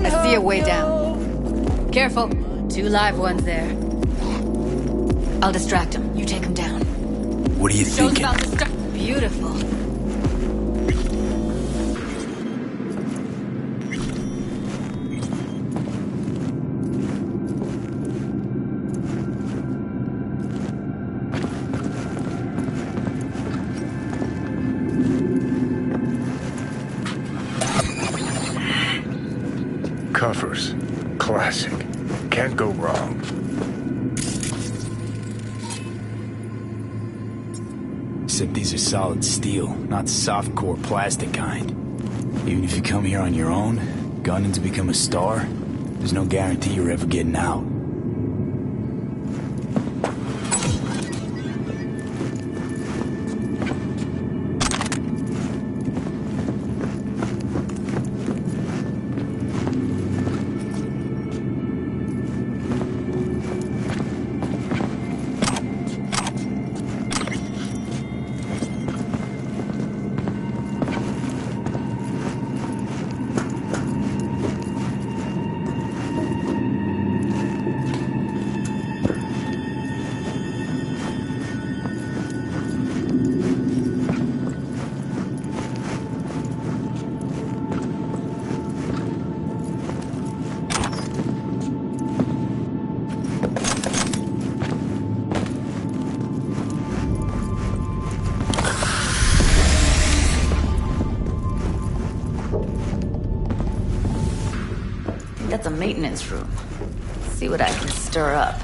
Speaker 11: I see a way down. Careful. 2 live ones there. I'll distract him. You take him down.
Speaker 4: What are you
Speaker 11: Show's
Speaker 4: thinking?
Speaker 11: about to start. Beautiful.
Speaker 21: Covers. Classic. Can't go wrong.
Speaker 4: Except these are solid steel, not soft-core plastic kind. Even if you come here on your own, gunning to become a star, there's no guarantee you're ever getting out.
Speaker 7: That's a maintenance room. Let's see what I can stir up.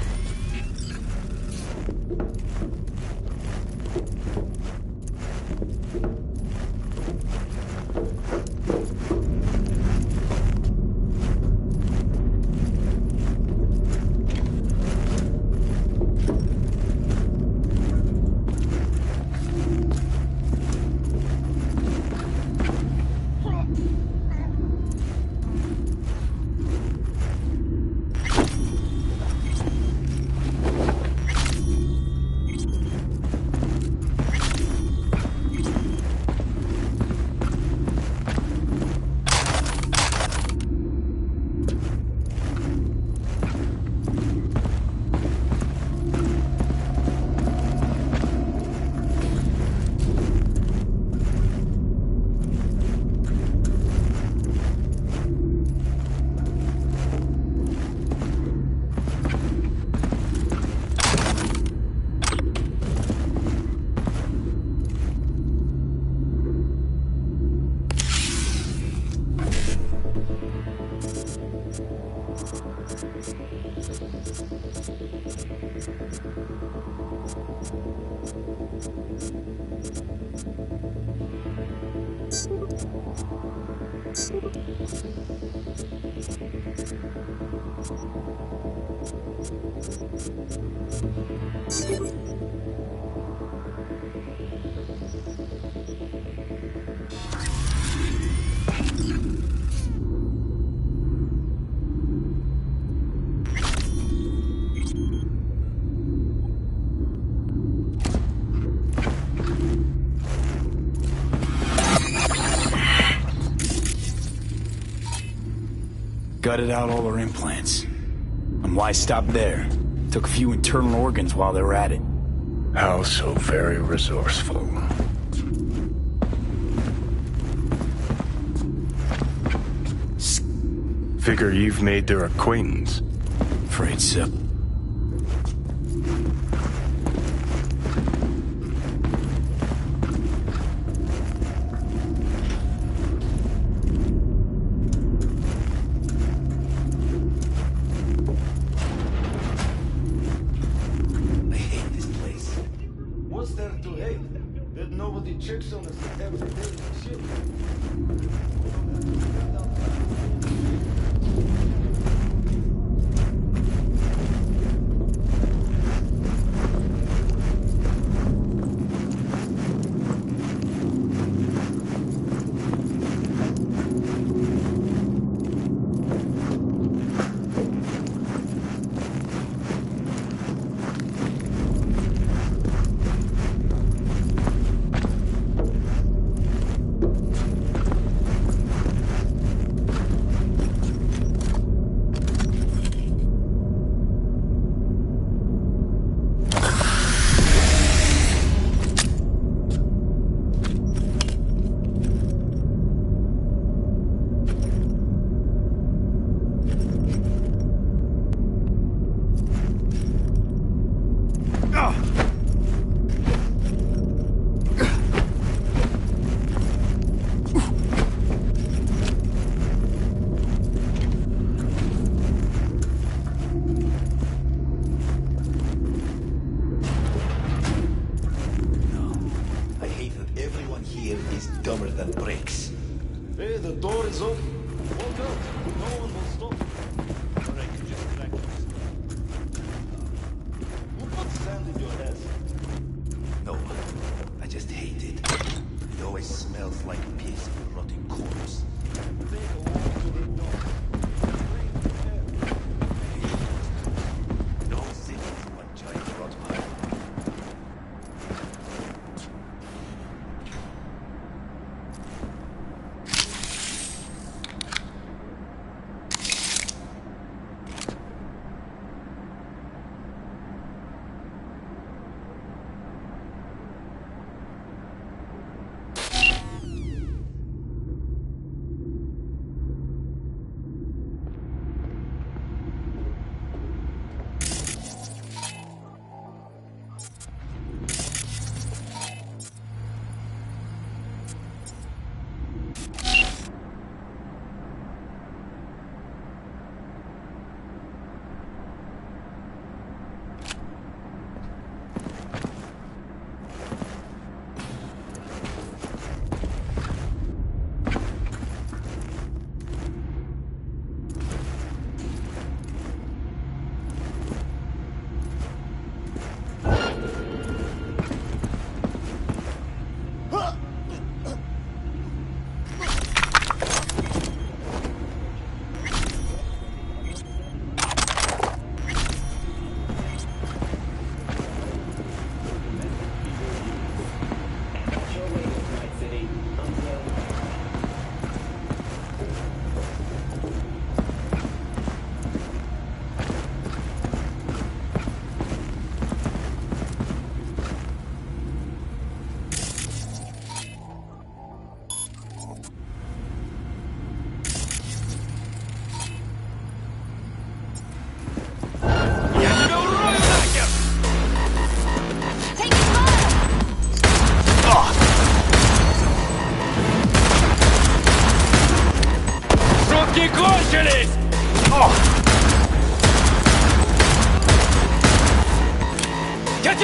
Speaker 4: Gutted out all her implants. And why stop there? Took a few internal organs while they were at it.
Speaker 21: How so very resourceful. Figure you've made their acquaintance.
Speaker 4: Afraid so.
Speaker 6: Checks on us every day. Shit.
Speaker 22: Dumber than bricks.
Speaker 6: Hey, the door is open. Walk out. No one will stop.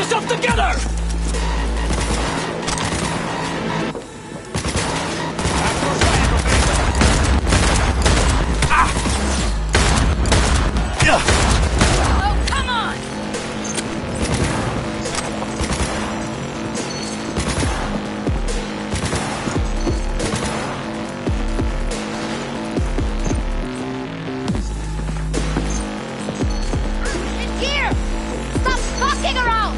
Speaker 18: yourself together!
Speaker 5: Oh, come on! In here! Stop fucking around!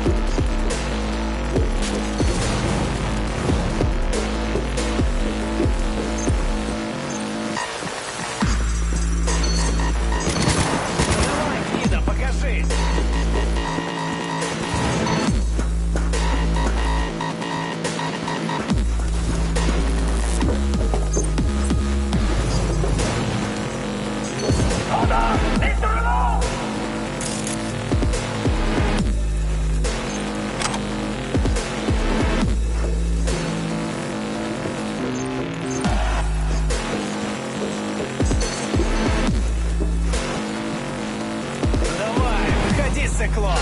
Speaker 9: Давай, выходи, сыкло!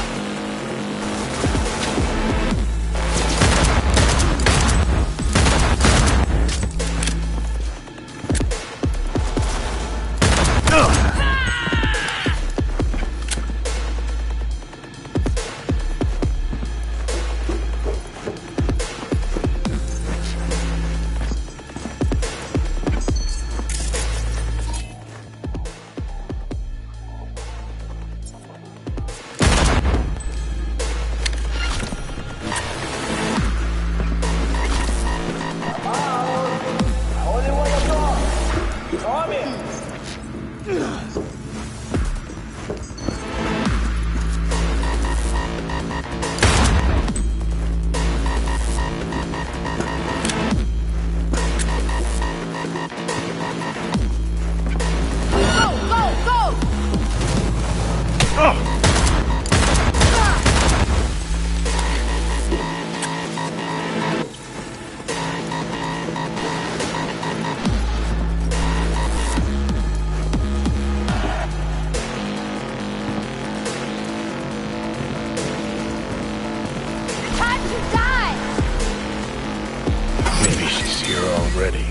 Speaker 21: Maybe she's here already.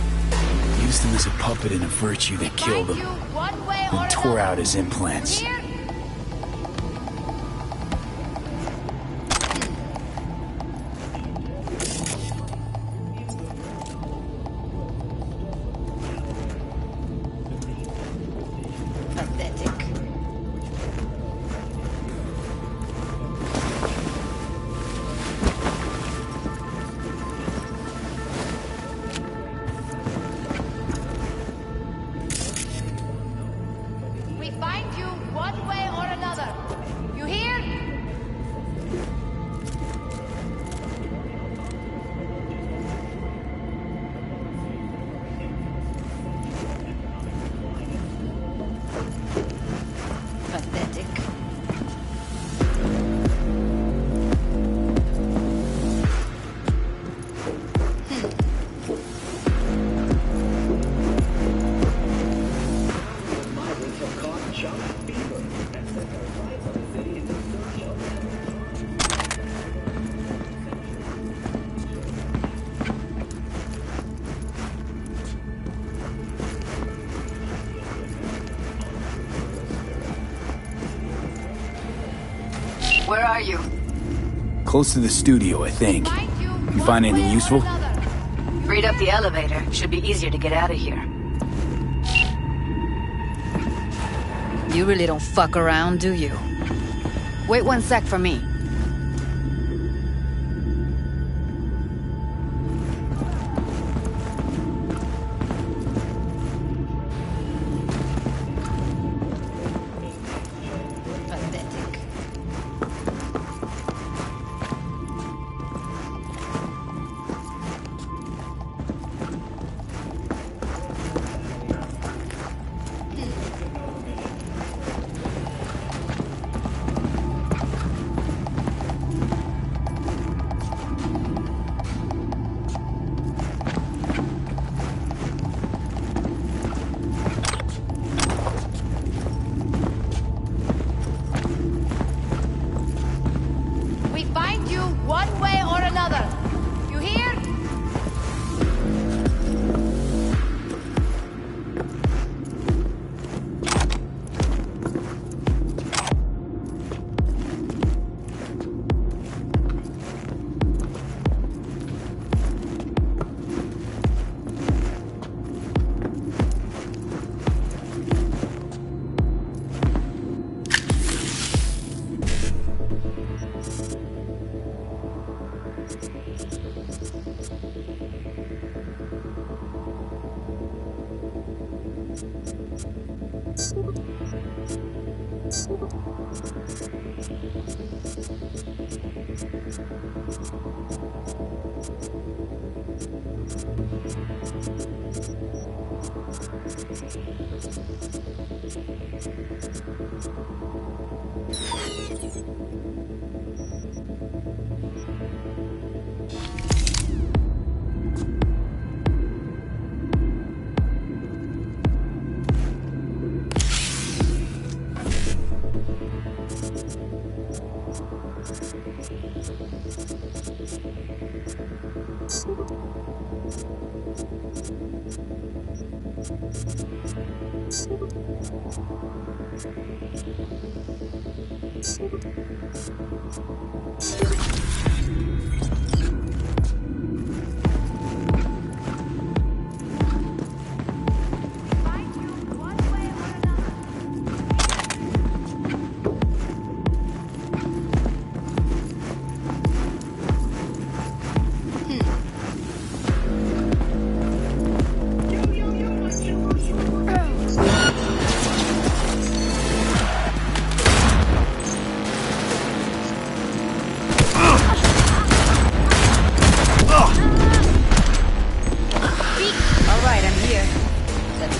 Speaker 4: Used him as a puppet in a virtue that killed him. Then tore out his implants.
Speaker 11: Pathetic.
Speaker 5: We find you one way or another. You hear?
Speaker 11: Pathetic.
Speaker 7: Where are you?
Speaker 4: Close to the studio, I think. You find anything useful?
Speaker 7: Freed up the elevator. Should be easier to get out of here.
Speaker 11: You really don't fuck around, do you? Wait 1 sec for me. Pathetic.
Speaker 5: one way or another. You hear?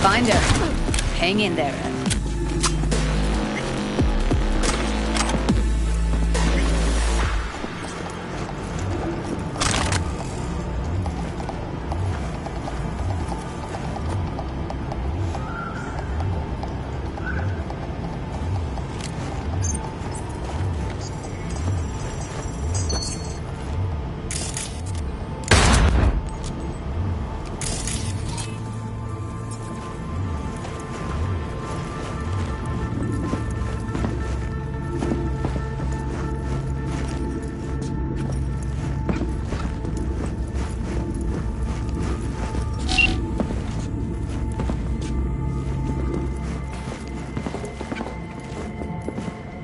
Speaker 11: Find her. Hang in there.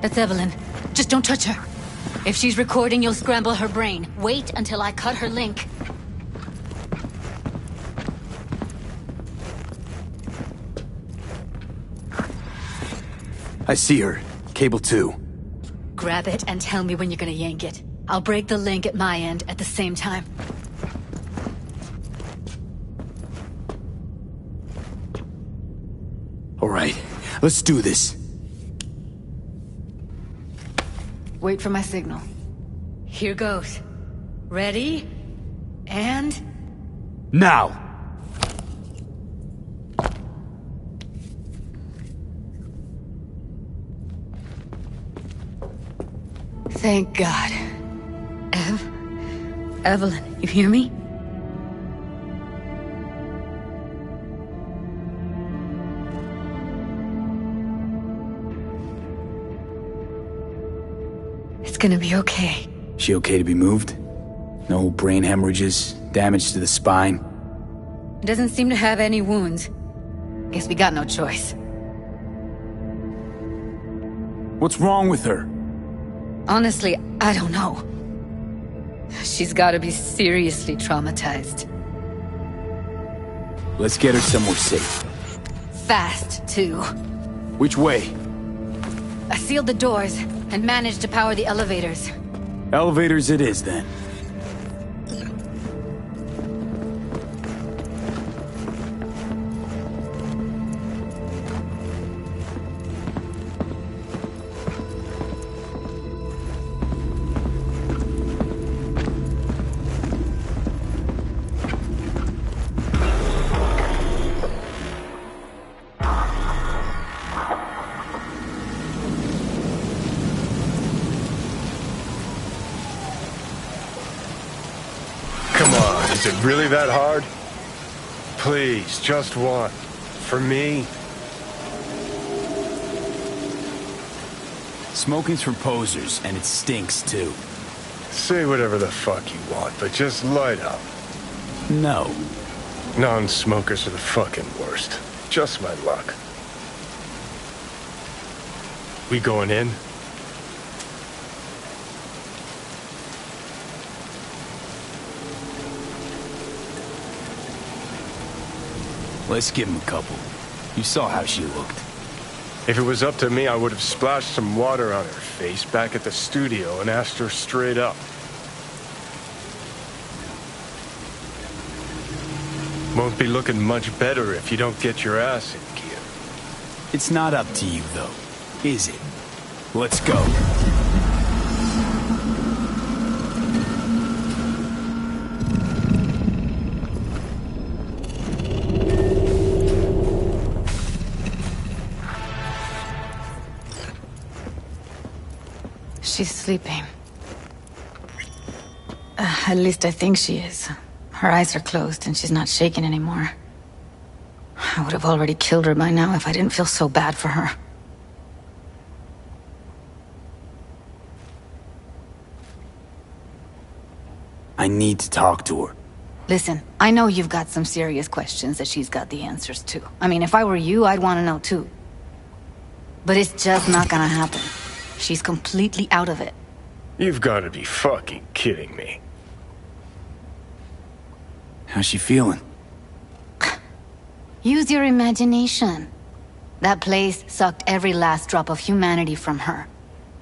Speaker 7: That's Evelyn. Just don't touch her. If she's recording, you'll scramble her brain. Wait until I cut her link.
Speaker 4: I see her. Cable 2.
Speaker 7: Grab it and tell me when you're gonna yank it. I'll break the link at my end at the same time.
Speaker 4: All right, let's do this.
Speaker 7: Wait for my signal. Here goes. Ready? And...
Speaker 4: now!
Speaker 7: Thank God. Evelyn, you hear me? It's gonna be okay.
Speaker 4: She okay to be moved? No brain hemorrhages, damage to the spine?
Speaker 7: Doesn't seem to have any wounds. Guess we got no choice.
Speaker 4: What's wrong with her?
Speaker 7: Honestly, I don't know. She's gotta be seriously traumatized.
Speaker 4: Let's get her somewhere safe.
Speaker 7: Fast, too.
Speaker 4: Which way?
Speaker 7: I sealed the doors and managed to power the elevators.
Speaker 4: Elevators it is, then.
Speaker 21: Is it really that hard? Please, just one. For me?
Speaker 4: Smoking's for posers, and it stinks too.
Speaker 21: Say whatever the fuck you want, but just light up.
Speaker 4: No.
Speaker 21: Non-smokers are the fucking worst. Just my luck. We going in?
Speaker 4: Let's give him a couple. You saw how she looked.
Speaker 21: If it was up to me, I would have splashed some water on her face back at the studio and asked her straight up. Won't be looking much better if you don't get your ass in gear.
Speaker 4: It's not up to you, though, is it? Let's go.
Speaker 7: She's sleeping. At least I think she is. Her eyes are closed and she's not shaking anymore. I would have already killed her by now if I didn't feel so bad for her.
Speaker 4: I need to talk to her.
Speaker 7: Listen, I know you've got some serious questions that she's got the answers to. I mean, if I were you, I'd want to know too. But it's just not gonna happen. She's completely out of it.
Speaker 21: You've got to be fucking kidding me.
Speaker 4: How's she feeling?
Speaker 7: Use your imagination. That place sucked every last drop of humanity from her.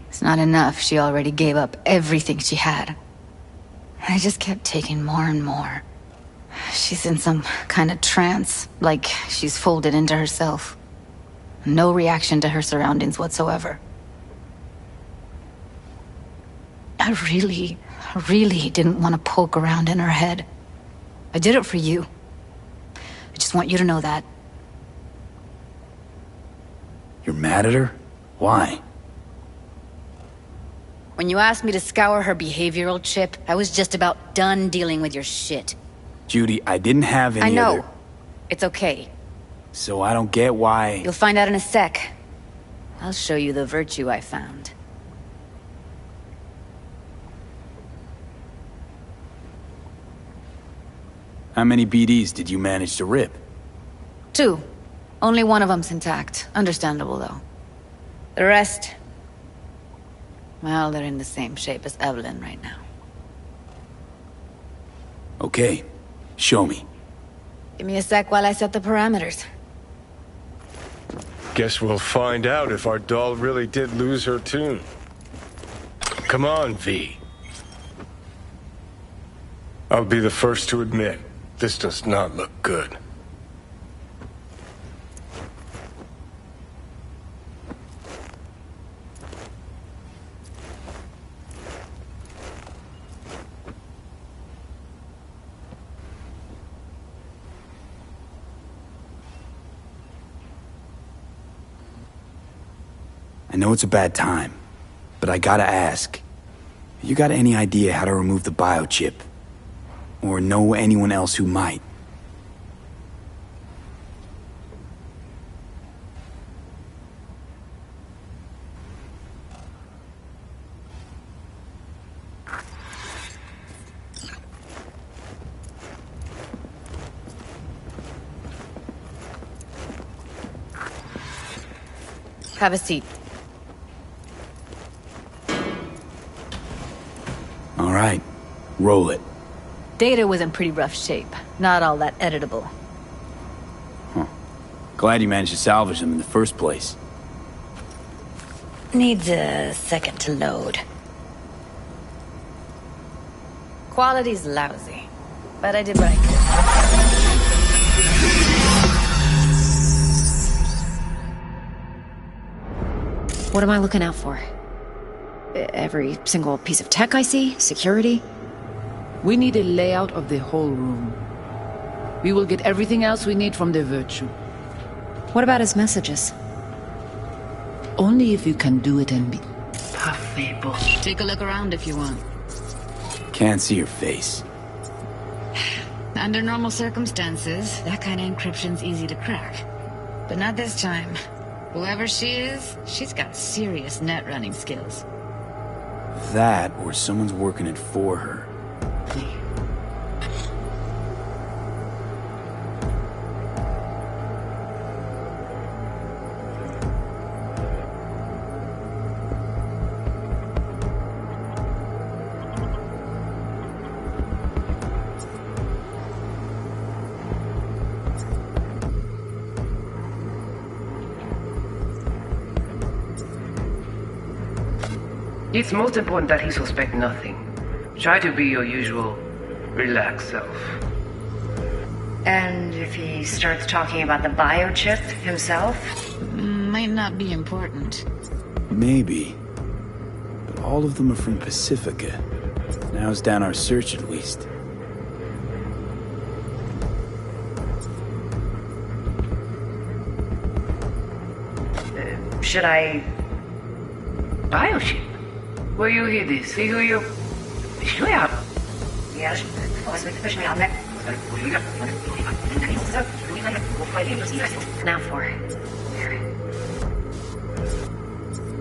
Speaker 7: It's not enough, she already gave up everything she had. I just kept taking more and more. She's in some kind of trance, like she's folded into herself. No reaction to her surroundings whatsoever. I really didn't want to poke around in her head. I did it for you. I just want you to know that.
Speaker 4: You're mad at her? Why?
Speaker 7: When you asked me to scour her behavioral chip, I was just about done dealing with your shit.
Speaker 4: Judy, I didn't have any
Speaker 7: I know.
Speaker 4: other...
Speaker 7: It's okay.
Speaker 4: So I don't get why...
Speaker 7: You'll find out in a sec. I'll show you the virtue I found.
Speaker 4: How many BDs did you manage to rip?
Speaker 7: 2. Only one of them's intact. Understandable, though. The rest... well, they're in the same shape as Evelyn right now.
Speaker 4: Okay. Show me.
Speaker 7: Give me a sec while I set the parameters.
Speaker 21: Guess we'll find out if our doll really did lose her tune. Come on, V. I'll be the first to admit, this does not look good.
Speaker 4: I know it's a bad time, but I gotta ask. You got any idea how to remove the biochip? Or know anyone else who might?
Speaker 7: Have a seat.
Speaker 4: All right. Roll it.
Speaker 7: Data was in pretty rough shape. Not all that editable.
Speaker 4: Huh. Glad you managed to salvage them in the first place.
Speaker 7: Needs a second to load. Quality's lousy, but I did what I could.
Speaker 1: What am I looking out for? Every single piece of tech I see? Security?
Speaker 13: We need a layout of the whole room. We will get everything else we need from the Virtue.
Speaker 1: What about his messages?
Speaker 13: Only if you can do it and be
Speaker 7: Take a look around if you want.
Speaker 4: Can't see your face.
Speaker 11: Under normal circumstances, that kind of encryption's easy to crack. But not this time. Whoever she is, she's got serious net running skills.
Speaker 4: That, or someone's working it for her.
Speaker 15: It's most important that he suspect nothing. Try to be your usual, relaxed self.
Speaker 1: And if he starts talking about the biochip himself?
Speaker 11: Might not be important.
Speaker 4: Maybe. But all of them are from Pacifica. Narrows down our search at least.
Speaker 1: Should I...
Speaker 15: Biochip? Will you hear this? See who you... Swear.
Speaker 1: Yes, now for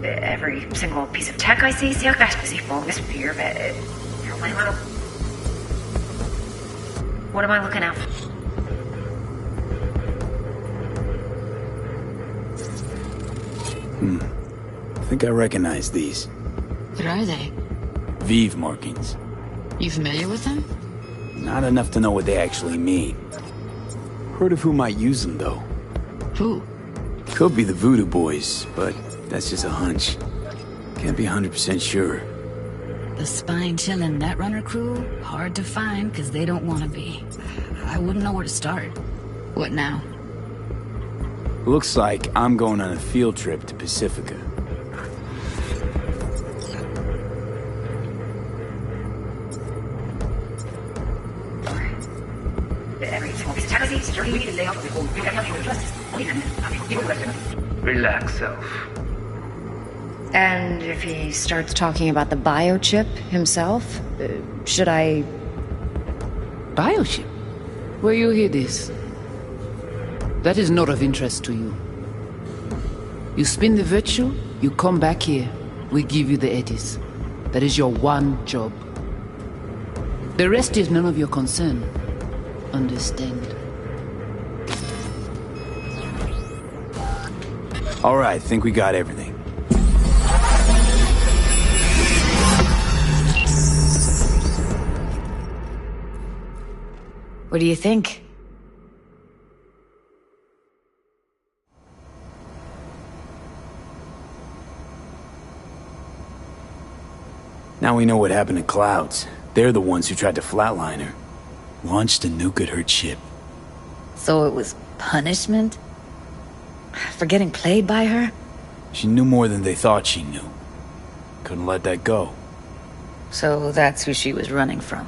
Speaker 1: every single piece of tech I see, what am I looking out for?
Speaker 4: I think I recognize these.
Speaker 11: What are they?
Speaker 4: Vive markings.
Speaker 11: You familiar with them?
Speaker 4: Not enough to know what they actually mean. Heard of who might use them, though.
Speaker 11: Who?
Speaker 4: Could be the Voodoo Boys, but that's just a hunch. Can't be 100% sure.
Speaker 11: The spine-chilling Netrunner crew? Hard to find, because they don't want to be. I wouldn't know where to start. What now?
Speaker 4: Looks like I'm going on a field trip to Pacifica.
Speaker 15: Relax, self.
Speaker 1: And if he starts talking about the biochip himself, should I...
Speaker 15: Biochip? Will you hear this? That is not of interest to you. You spin the virtue, you come back here, we give you the eddies. That is your one job. The rest is none of your concern. Understand?
Speaker 4: Alright, think we got everything.
Speaker 11: What do you think?
Speaker 4: Now we know what happened to Clouds. They're the ones who tried to flatline her. Launched a nuke at her ship.
Speaker 11: So it was punishment? For getting played by her?
Speaker 4: She knew more than they thought she knew. Couldn't let that go.
Speaker 11: So that's who she was running from.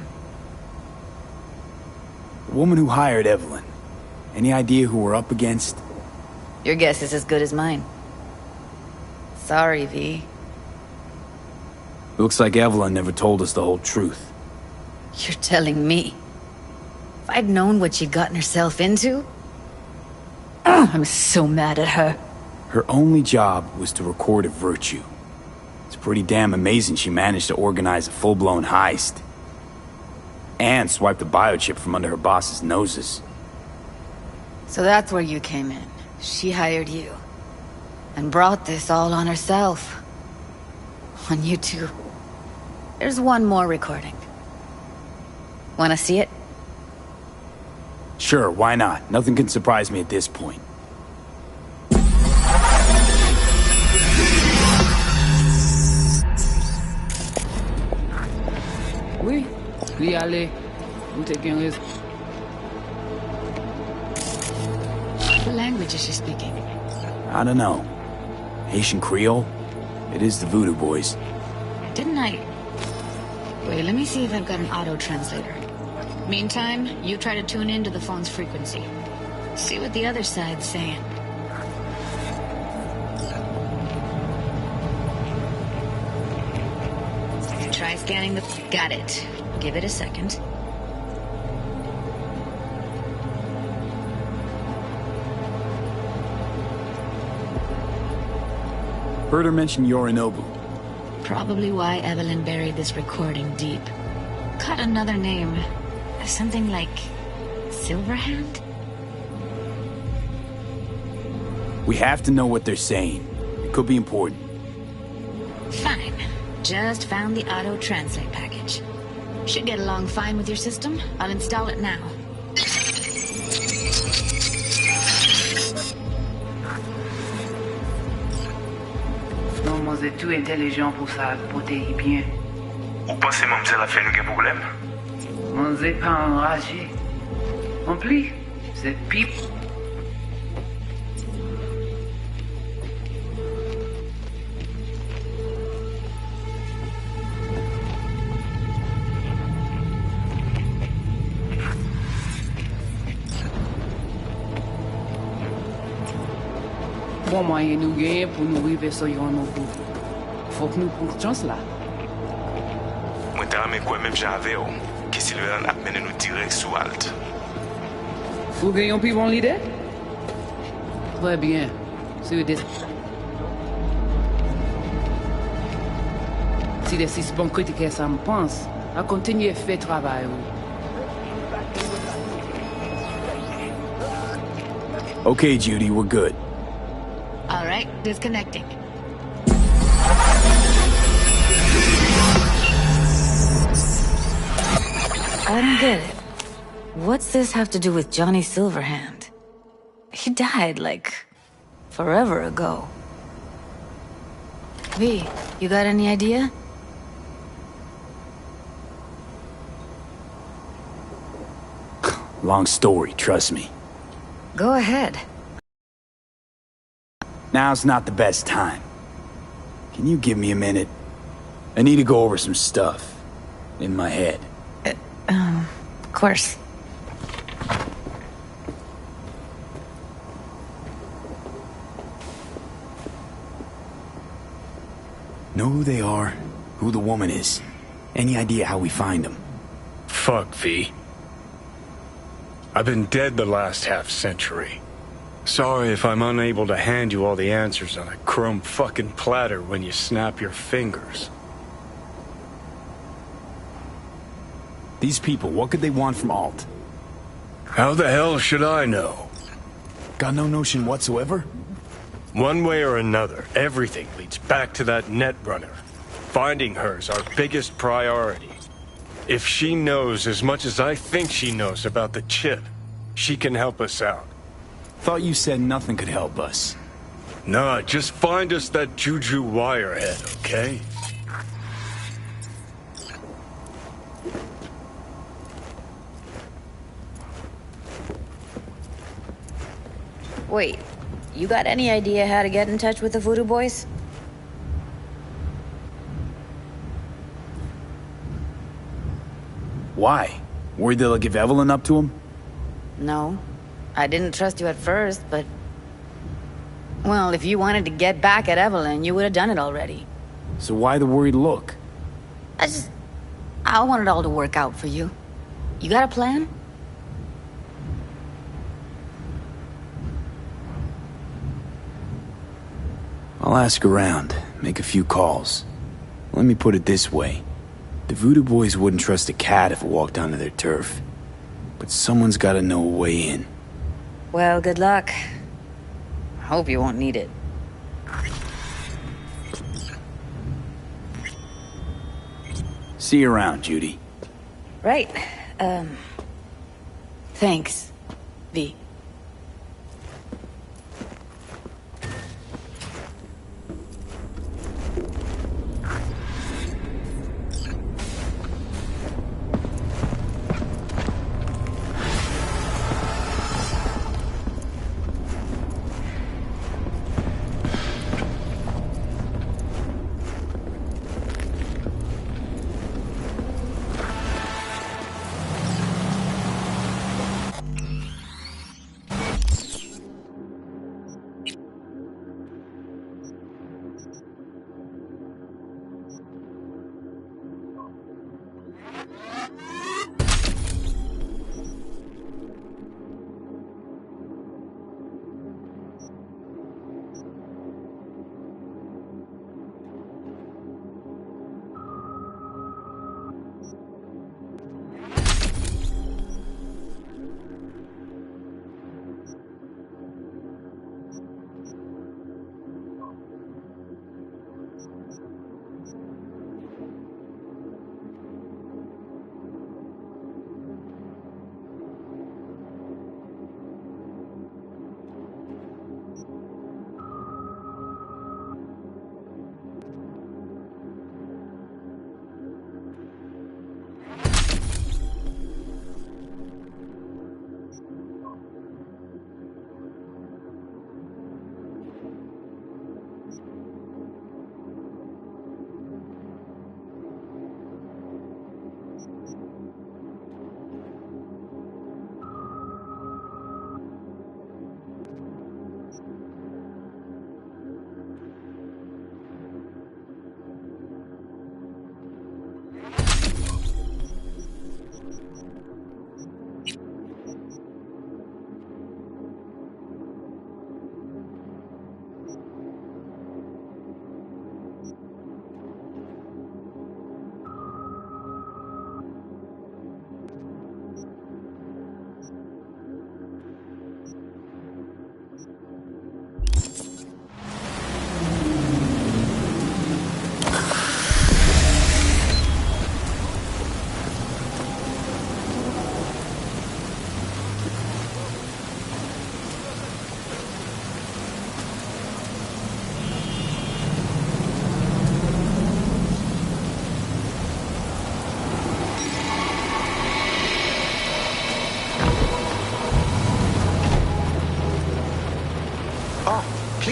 Speaker 4: The woman who hired Evelyn. Any idea who we're up against?
Speaker 11: Your guess is as good as mine. Sorry, V.
Speaker 4: Looks like Evelyn never told us the whole truth.
Speaker 11: You're telling me? If I'd known what she'd gotten herself into... I'm so mad at her.
Speaker 4: Her only job was to record a virtue. It's pretty damn amazing she managed to organize a full-blown heist. And swipe the biochip from under her boss's noses.
Speaker 11: So that's where you came in. She hired you. And brought this all on herself. On you two. There's one more recording. Wanna see it?
Speaker 4: Sure, why not? Nothing can surprise me at this point.
Speaker 15: Oui, oui, allez. I'm taking this.
Speaker 11: What language is she speaking?
Speaker 4: I don't know. Haitian Creole? It is the Voodoo Boys.
Speaker 11: Didn't I... Wait, let me see if I've got an auto-translator. Meantime, you try to tune into the phone's frequency. See what the other side's saying. Try scanning the... Got it. Give it a second.
Speaker 4: Heard her mention Yorinobu.
Speaker 7: Probably why Evelyn buried this recording deep. Cut another name. Something like... Silverhand?
Speaker 4: We have to know what they're saying. It could be important.
Speaker 7: Fine. Just found the auto-translate package. Should get along fine with your system. I'll install it now.
Speaker 15: Non, moi, c'est tout intelligent pour ça, pour t'aider bien.
Speaker 16: Ou pensez mademoiselle a fait nous un problème?
Speaker 15: On n'est pas enragé. En plus, c'est pipe. Bon moyen nous gagner pour nous arriver sur Yorinobu. Faut que nous prenions chance là.
Speaker 16: Moi, t'as amené quoi même j'avais, que Sylvain a mené nous direct sous Alt.
Speaker 15: Faut gagner un plus bon leader? Très bien. C'est des... Si les 6 bons critiques ça me pense, à continuer à faire travail.
Speaker 4: Okay, Judy, we're good.
Speaker 7: All right, disconnecting. I don't get it. What's this have to do with Johnny Silverhand? He died, like, forever ago. V, you got any idea?
Speaker 4: Long story, trust me.
Speaker 7: Go ahead.
Speaker 4: Now's not the best time. Can you give me a minute? I need to go over some stuff in my head.
Speaker 7: Of course.
Speaker 4: Know who they are, who the woman is. Any idea how we find them?
Speaker 21: Fuck, V. I've been dead the last half-century. Sorry if I'm unable to hand you all the answers on a chrome fucking platter when you snap your fingers.
Speaker 4: These people, what could they want from Alt?
Speaker 21: How the hell should I know?
Speaker 4: Got no notion whatsoever?
Speaker 21: One way or another, everything leads back to that Netrunner. Finding her's our biggest priority. If she knows as much as I think she knows about the chip, she can help us out.
Speaker 4: Thought you said nothing could help us.
Speaker 21: Nah, just find us that Juju wirehead, okay?
Speaker 7: Wait, you got any idea how to get in touch with the Voodoo Boys?
Speaker 4: Why? Worried they'll give Evelyn up to him?
Speaker 7: No. I didn't trust you at first, but... Well, if you wanted to get back at Evelyn, you would have done it already.
Speaker 4: So why the worried look?
Speaker 7: I want it all to work out for you. You got a plan?
Speaker 4: I'll ask around, make a few calls. Let me put it this way. The Voodoo Boys wouldn't trust a cat if it walked onto their turf. But someone's gotta know a way in.
Speaker 7: Well, good luck. I hope you won't need it.
Speaker 4: See you around, Judy.
Speaker 7: Right. Thanks, V.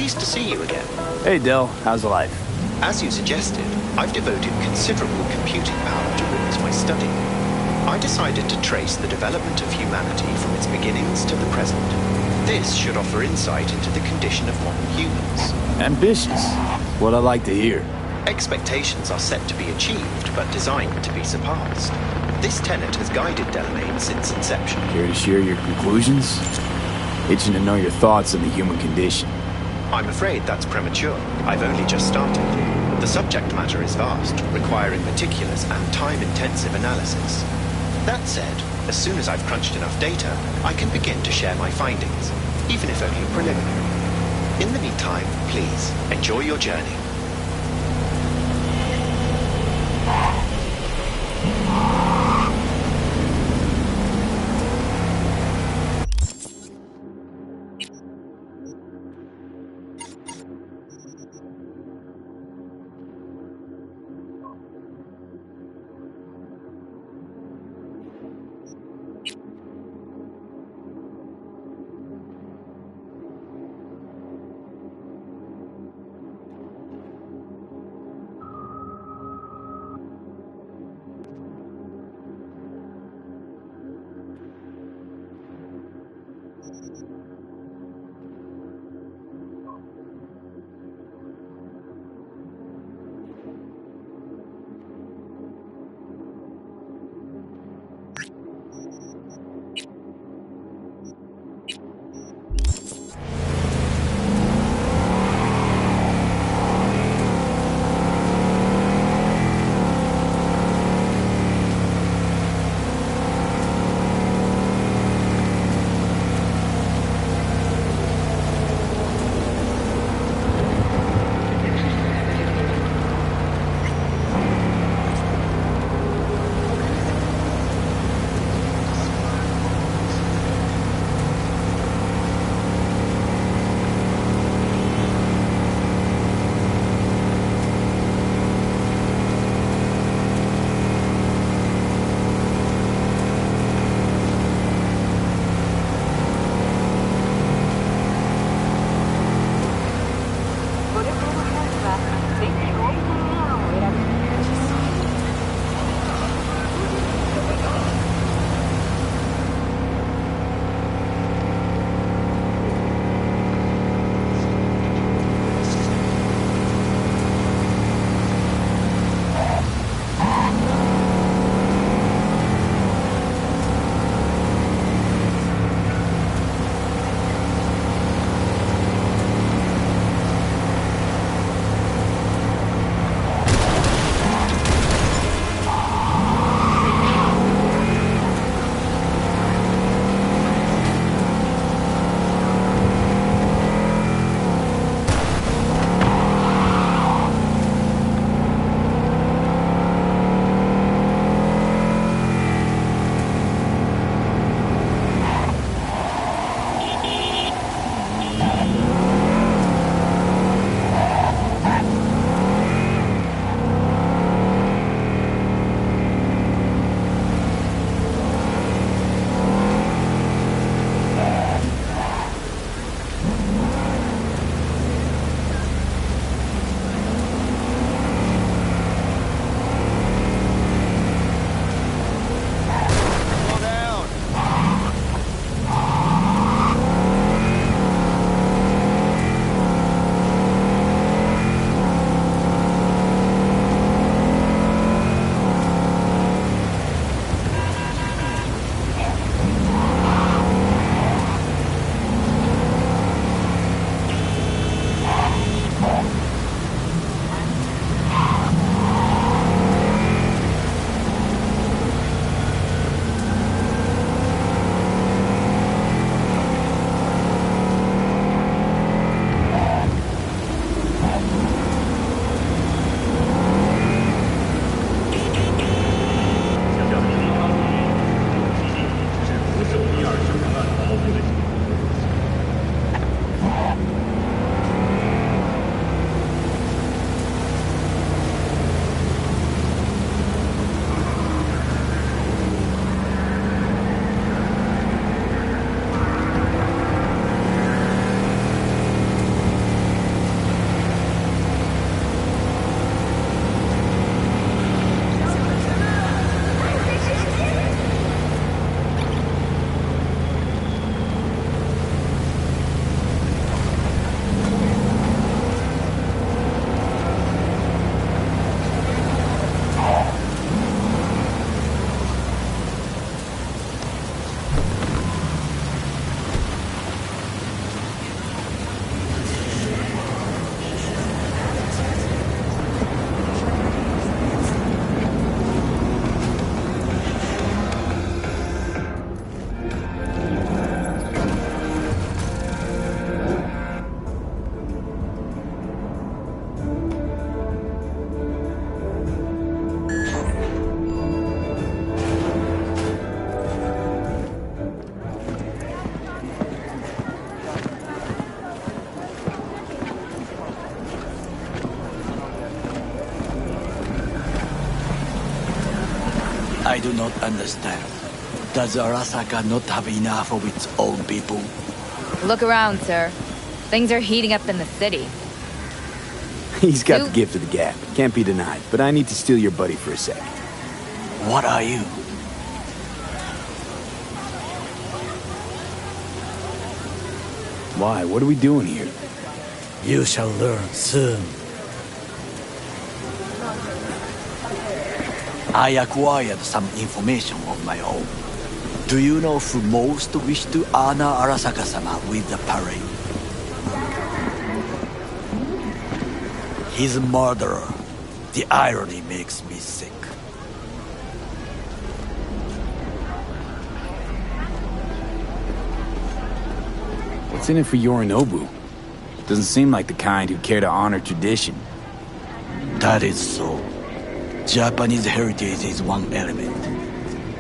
Speaker 3: Pleased to see you again.
Speaker 4: Hey, Del. How's life?
Speaker 3: As you suggested, I've devoted considerable computing power towards my study. I decided to trace the development of humanity from its beginnings to the present. This should offer insight into the condition of modern humans.
Speaker 4: Ambitious. What I like to hear.
Speaker 3: Expectations are set to be achieved, but designed to be surpassed. This tenet has guided Delamain since inception.
Speaker 4: Care to share your conclusions? Itching to know your thoughts on the human condition.
Speaker 3: I'm afraid that's premature. I've only just started. The subject matter is vast, requiring meticulous and time-intensive analysis. That said, as soon as I've crunched enough data, I can begin to share my findings, even if only preliminary. In the meantime, please, enjoy your journey.
Speaker 19: I do not understand. Does Arasaka not have enough of its own people?
Speaker 11: Look around, sir. Things are heating up in the city.
Speaker 4: He's got the gift of the gab. Can't be denied. But I need to steal your buddy for a sec.
Speaker 19: What are you?
Speaker 4: Why? What are we doing here?
Speaker 19: You shall learn soon. I acquired some information of my own. Do you know who most wish to honor Arasaka-sama with the parade? He's a murderer. The irony makes me sick.
Speaker 4: What's in it for Yorinobu? Doesn't seem like the kind who care to honor tradition.
Speaker 19: That is so. Japanese heritage is one element.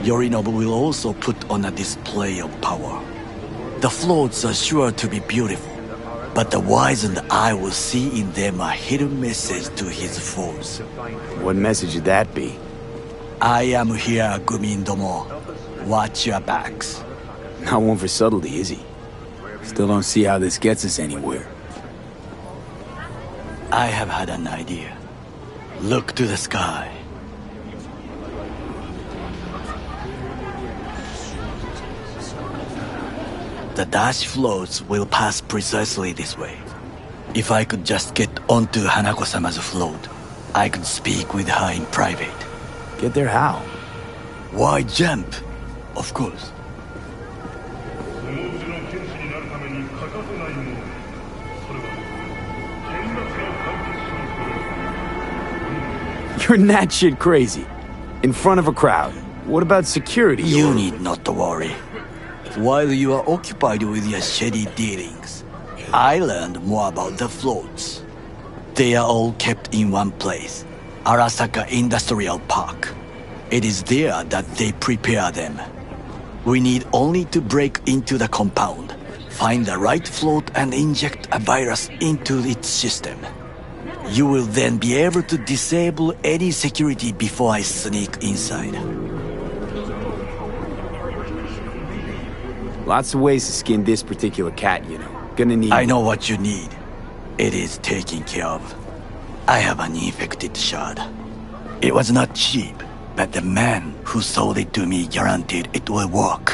Speaker 19: Yorinobu will also put on a display of power. The floats are sure to be beautiful, but the wizened eye will see in them a hidden message to his foes.
Speaker 4: What message would that be?
Speaker 19: I am here, Gumindomo. Watch your backs.
Speaker 4: Not one for subtlety, is he? Still don't see how this gets us anywhere.
Speaker 19: I have had an idea. Look to the sky. The dash floats will pass precisely this way. If I could just get onto Hanako-sama's float, I could speak with her in private.
Speaker 4: Get there how?
Speaker 19: Why jump? Of course.
Speaker 4: You're that shit crazy. In front of a crowd. What about security?
Speaker 19: You need not to worry. While you are occupied with your shady dealings, I learned more about the floats. They are all kept in one place, Arasaka Industrial Park. It is there that they prepare them. We need only to break into the compound, find the right float and inject a virus into its system. You will then be able to disable any security before I sneak inside.
Speaker 4: Lots of ways to skin this particular cat, you know. Gonna need...
Speaker 19: I know what you need. It is taken care of. I have an infected shard. It was not cheap, but the man who sold it to me guaranteed it will work.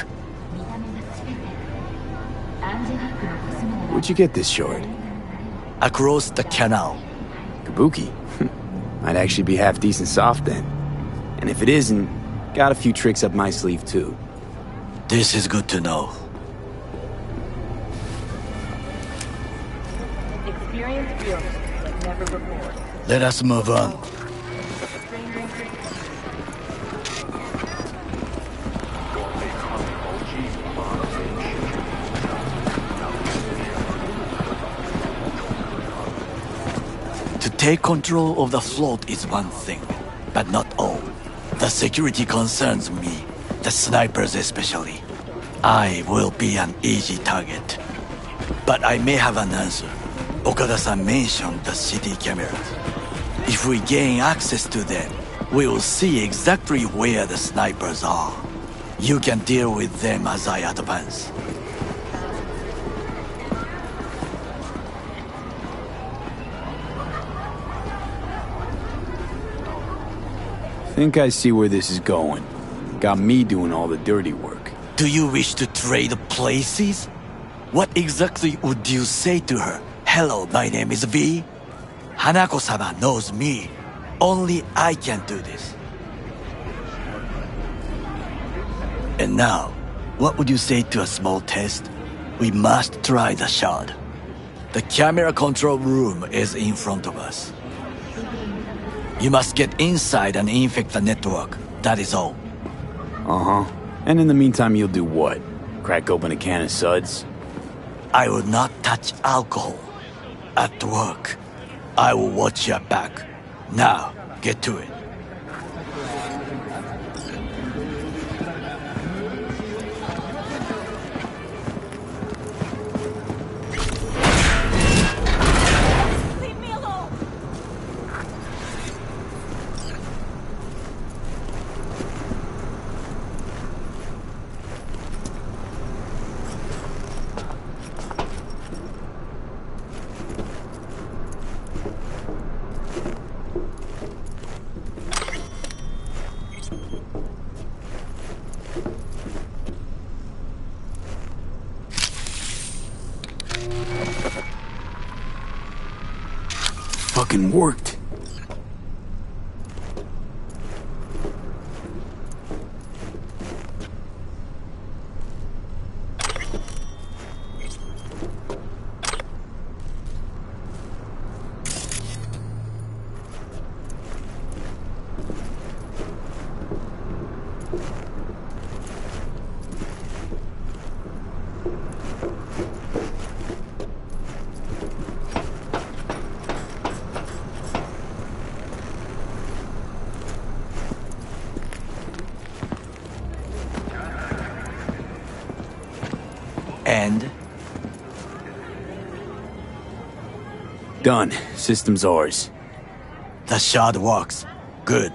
Speaker 4: Where'd you get this shard?
Speaker 19: Across the canal.
Speaker 4: Kabuki? Might actually be half decent soft then. And if it isn't, got a few tricks up my sleeve too.
Speaker 19: This is good to know.
Speaker 2: Experience real, like never before.
Speaker 19: Let us move on. To take control of the float is one thing, but not all. The security concerns me, the snipers especially. I will be an easy target. But I may have an answer. Okada-san mentioned the city cameras. If we gain access to them, we will see exactly where the snipers are. You can deal with them as I advance.
Speaker 4: Think I see where this is going. Got me doing all the dirty work.
Speaker 19: Do you wish to trade places? What exactly would you say to her? Hello, my name is V. Hanako-sama knows me. Only I can do this. And now, what would you say to a small test? We must try the shard. The camera control room is in front of us. You must get inside and infect the network. That is all.
Speaker 4: Uh-huh. And in the meantime, you'll do what? Crack open a can of suds?
Speaker 19: I will not touch alcohol. At work, I will watch your back. Now, get to it.
Speaker 5: Leave me alone!
Speaker 4: fucking worked.
Speaker 19: And?
Speaker 4: Done. System's ours.
Speaker 19: The shard works. Good.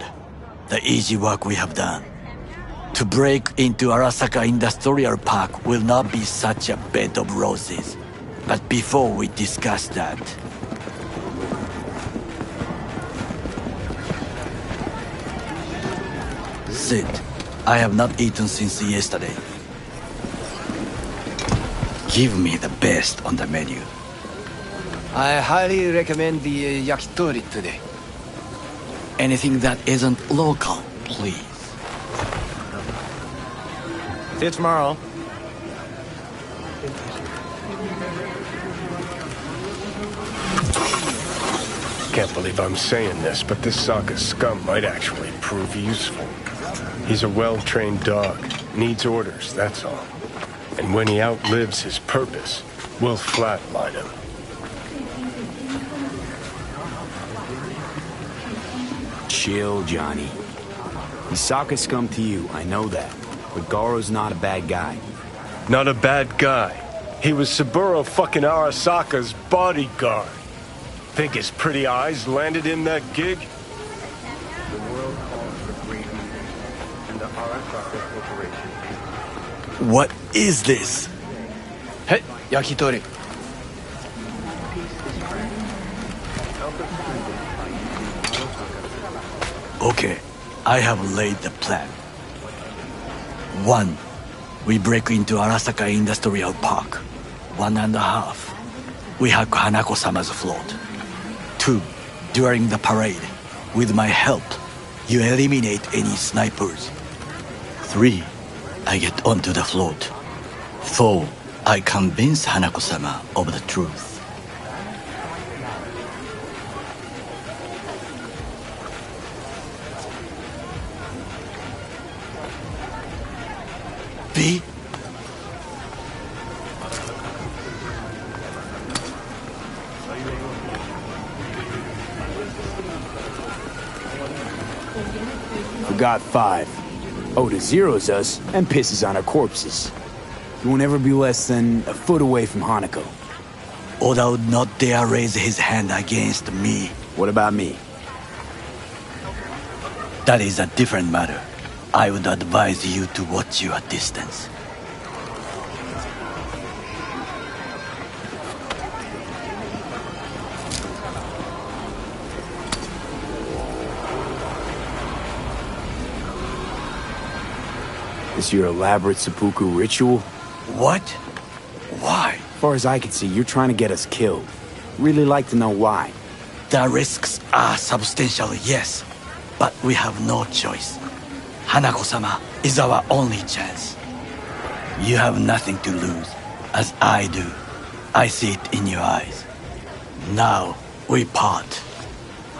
Speaker 19: The easy work we have done. To break into Arasaka Industrial Park will not be such a bed of roses. But before we discuss that... Sit. I have not eaten since yesterday. Give me the best on the menu.
Speaker 8: I highly recommend the yakitori today.
Speaker 19: Anything that isn't local, please.
Speaker 8: See you tomorrow.
Speaker 21: Can't believe I'm saying this, but this Sokka scum might actually prove useful. He's a well-trained dog. Needs orders, that's all. And when he outlives his purpose, we'll flatline him.
Speaker 4: Chill, Johnny. He's Sokka scum to you, I know that. But Goro's not a bad guy.
Speaker 21: Not a bad guy. He was Saburo fucking Arasaka's bodyguard. Think his pretty eyes landed in that gig?
Speaker 6: The world calls for greatness, and the Arasaka Corporation.
Speaker 19: What is this?
Speaker 8: Hey, yakitori.
Speaker 19: Okay, I have laid the plan. 1. We break into Arasaka Industrial Park. 1.5. We hack Hanako-sama's float. 2. During the parade, with my help, you eliminate any snipers. 3. I get onto the float. 4. I convince Hanako-sama of the truth. B?
Speaker 4: Forgot 5. Oda zeroes us and pisses on our corpses. You won't ever be less than a foot away from Hanako.
Speaker 19: Oda would not dare raise his hand against me.
Speaker 4: What about me?
Speaker 19: That is a different matter. I would advise you to watch your distance.
Speaker 4: Is your elaborate seppuku ritual?
Speaker 19: What? Why?
Speaker 4: As far as I can see, you're trying to get us killed. Really like to know why.
Speaker 19: The risks are substantial, yes. But we have no choice. Hanako-sama is our only chance. You have nothing to lose, as I do. I see it in your eyes. Now, we part.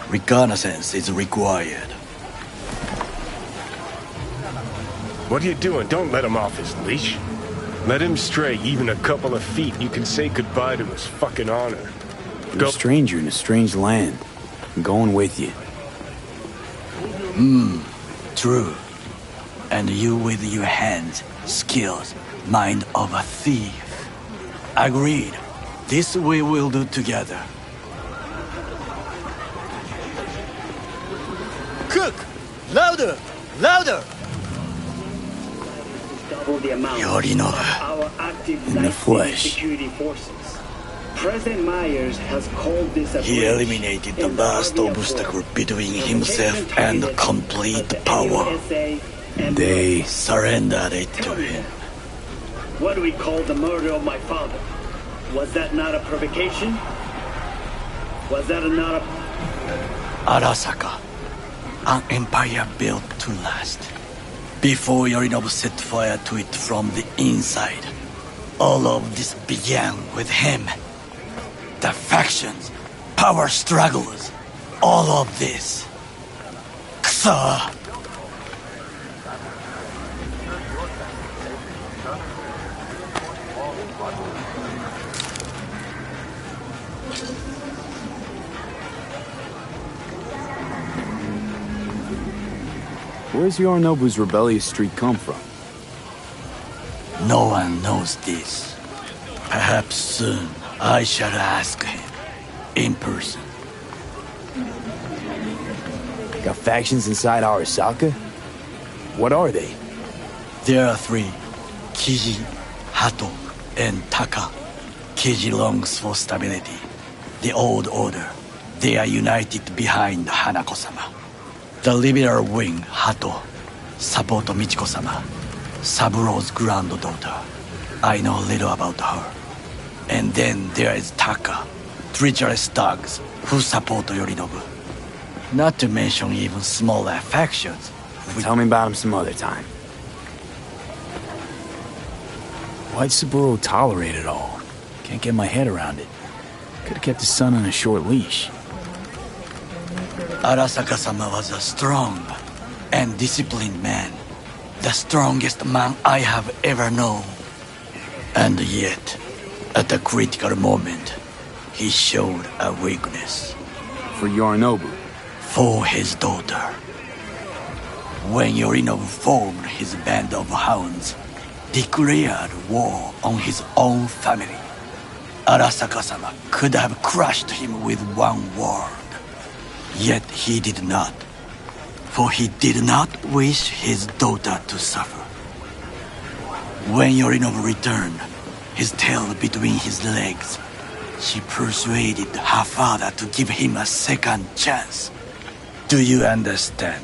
Speaker 19: Reconnaissance is required.
Speaker 21: What are you doing? Don't let him off his leash. Let him stray even a couple of feet, and you can say goodbye to his fucking honor.
Speaker 4: You're a stranger in a strange land. I'm going with you.
Speaker 19: True. And you with your hands, skills, mind of a thief. Agreed. This we will do together.
Speaker 8: Cook! Louder! Louder!
Speaker 2: Double the amount
Speaker 19: Yorinobu.
Speaker 2: of our active
Speaker 4: In the
Speaker 2: night
Speaker 4: flesh.
Speaker 2: security forces. President Myers has called this a
Speaker 19: He
Speaker 2: breach
Speaker 19: eliminated the
Speaker 2: in
Speaker 19: last
Speaker 2: Army of
Speaker 19: obstacle
Speaker 2: War.
Speaker 19: between himself and complete power.
Speaker 2: USA and
Speaker 19: They surrendered it to him.
Speaker 2: what do we call the murder of my father? Was that not a provocation? Was that not a
Speaker 19: Arasaka, an empire built to last. Before Yorinobu set fire to it from the inside, all of this began with him. The factions, power struggles, all of this. Kusa!
Speaker 4: Where's Yorinobu's rebellious streak come from?
Speaker 19: No one knows this. Perhaps soon I shall ask him in person.
Speaker 4: Got factions inside Arasaka? What are they?
Speaker 19: There are three: Kiji, Hato, and Taka. Kiji longs for stability. The old order. They are united behind Hanako-sama. The liberal wing, Hato, support Michiko-sama, Saburo's granddaughter. I know little about her. And then there is Taka, treacherous thugs who support Yorinobu. Not to mention even smaller factions.
Speaker 4: Tell me about him some other time. Why'd Saburo tolerate it all? Can't get my head around it. Could've kept his son on a short leash.
Speaker 19: Arasaka-sama was a strong and disciplined man. The strongest man I have ever known. And yet, at a critical moment, he showed a weakness.
Speaker 4: For Yorinobu?
Speaker 19: For his daughter. When Yorinobu formed his band of hounds, declared war on his own family, Arasaka-sama could have crushed him with one word. Yet he did not, for he did not wish his daughter to suffer. When Yorinobu returned, his tail between his legs, she persuaded her father to give him a second chance. Do you understand?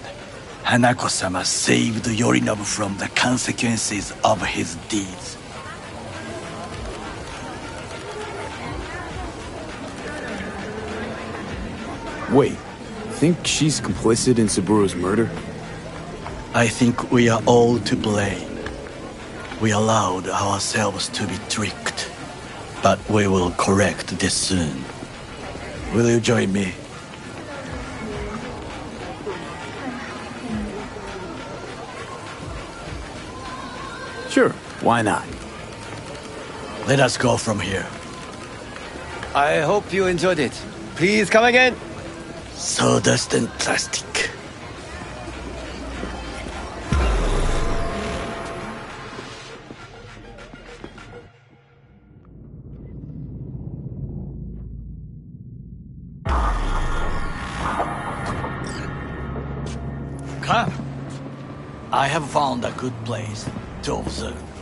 Speaker 19: Hanako-sama saved Yorinobu from the consequences of his deeds.
Speaker 4: Wait. Think she's complicit in Saburo's murder?
Speaker 19: I think we are all to blame. We allowed ourselves to be tricked. But we will correct this soon. Will you join me?
Speaker 4: Sure, why not?
Speaker 19: Let us go from here.
Speaker 8: I hope you enjoyed it. Please come again.
Speaker 19: Sawdust and plastic. Come. I have found a good place to observe.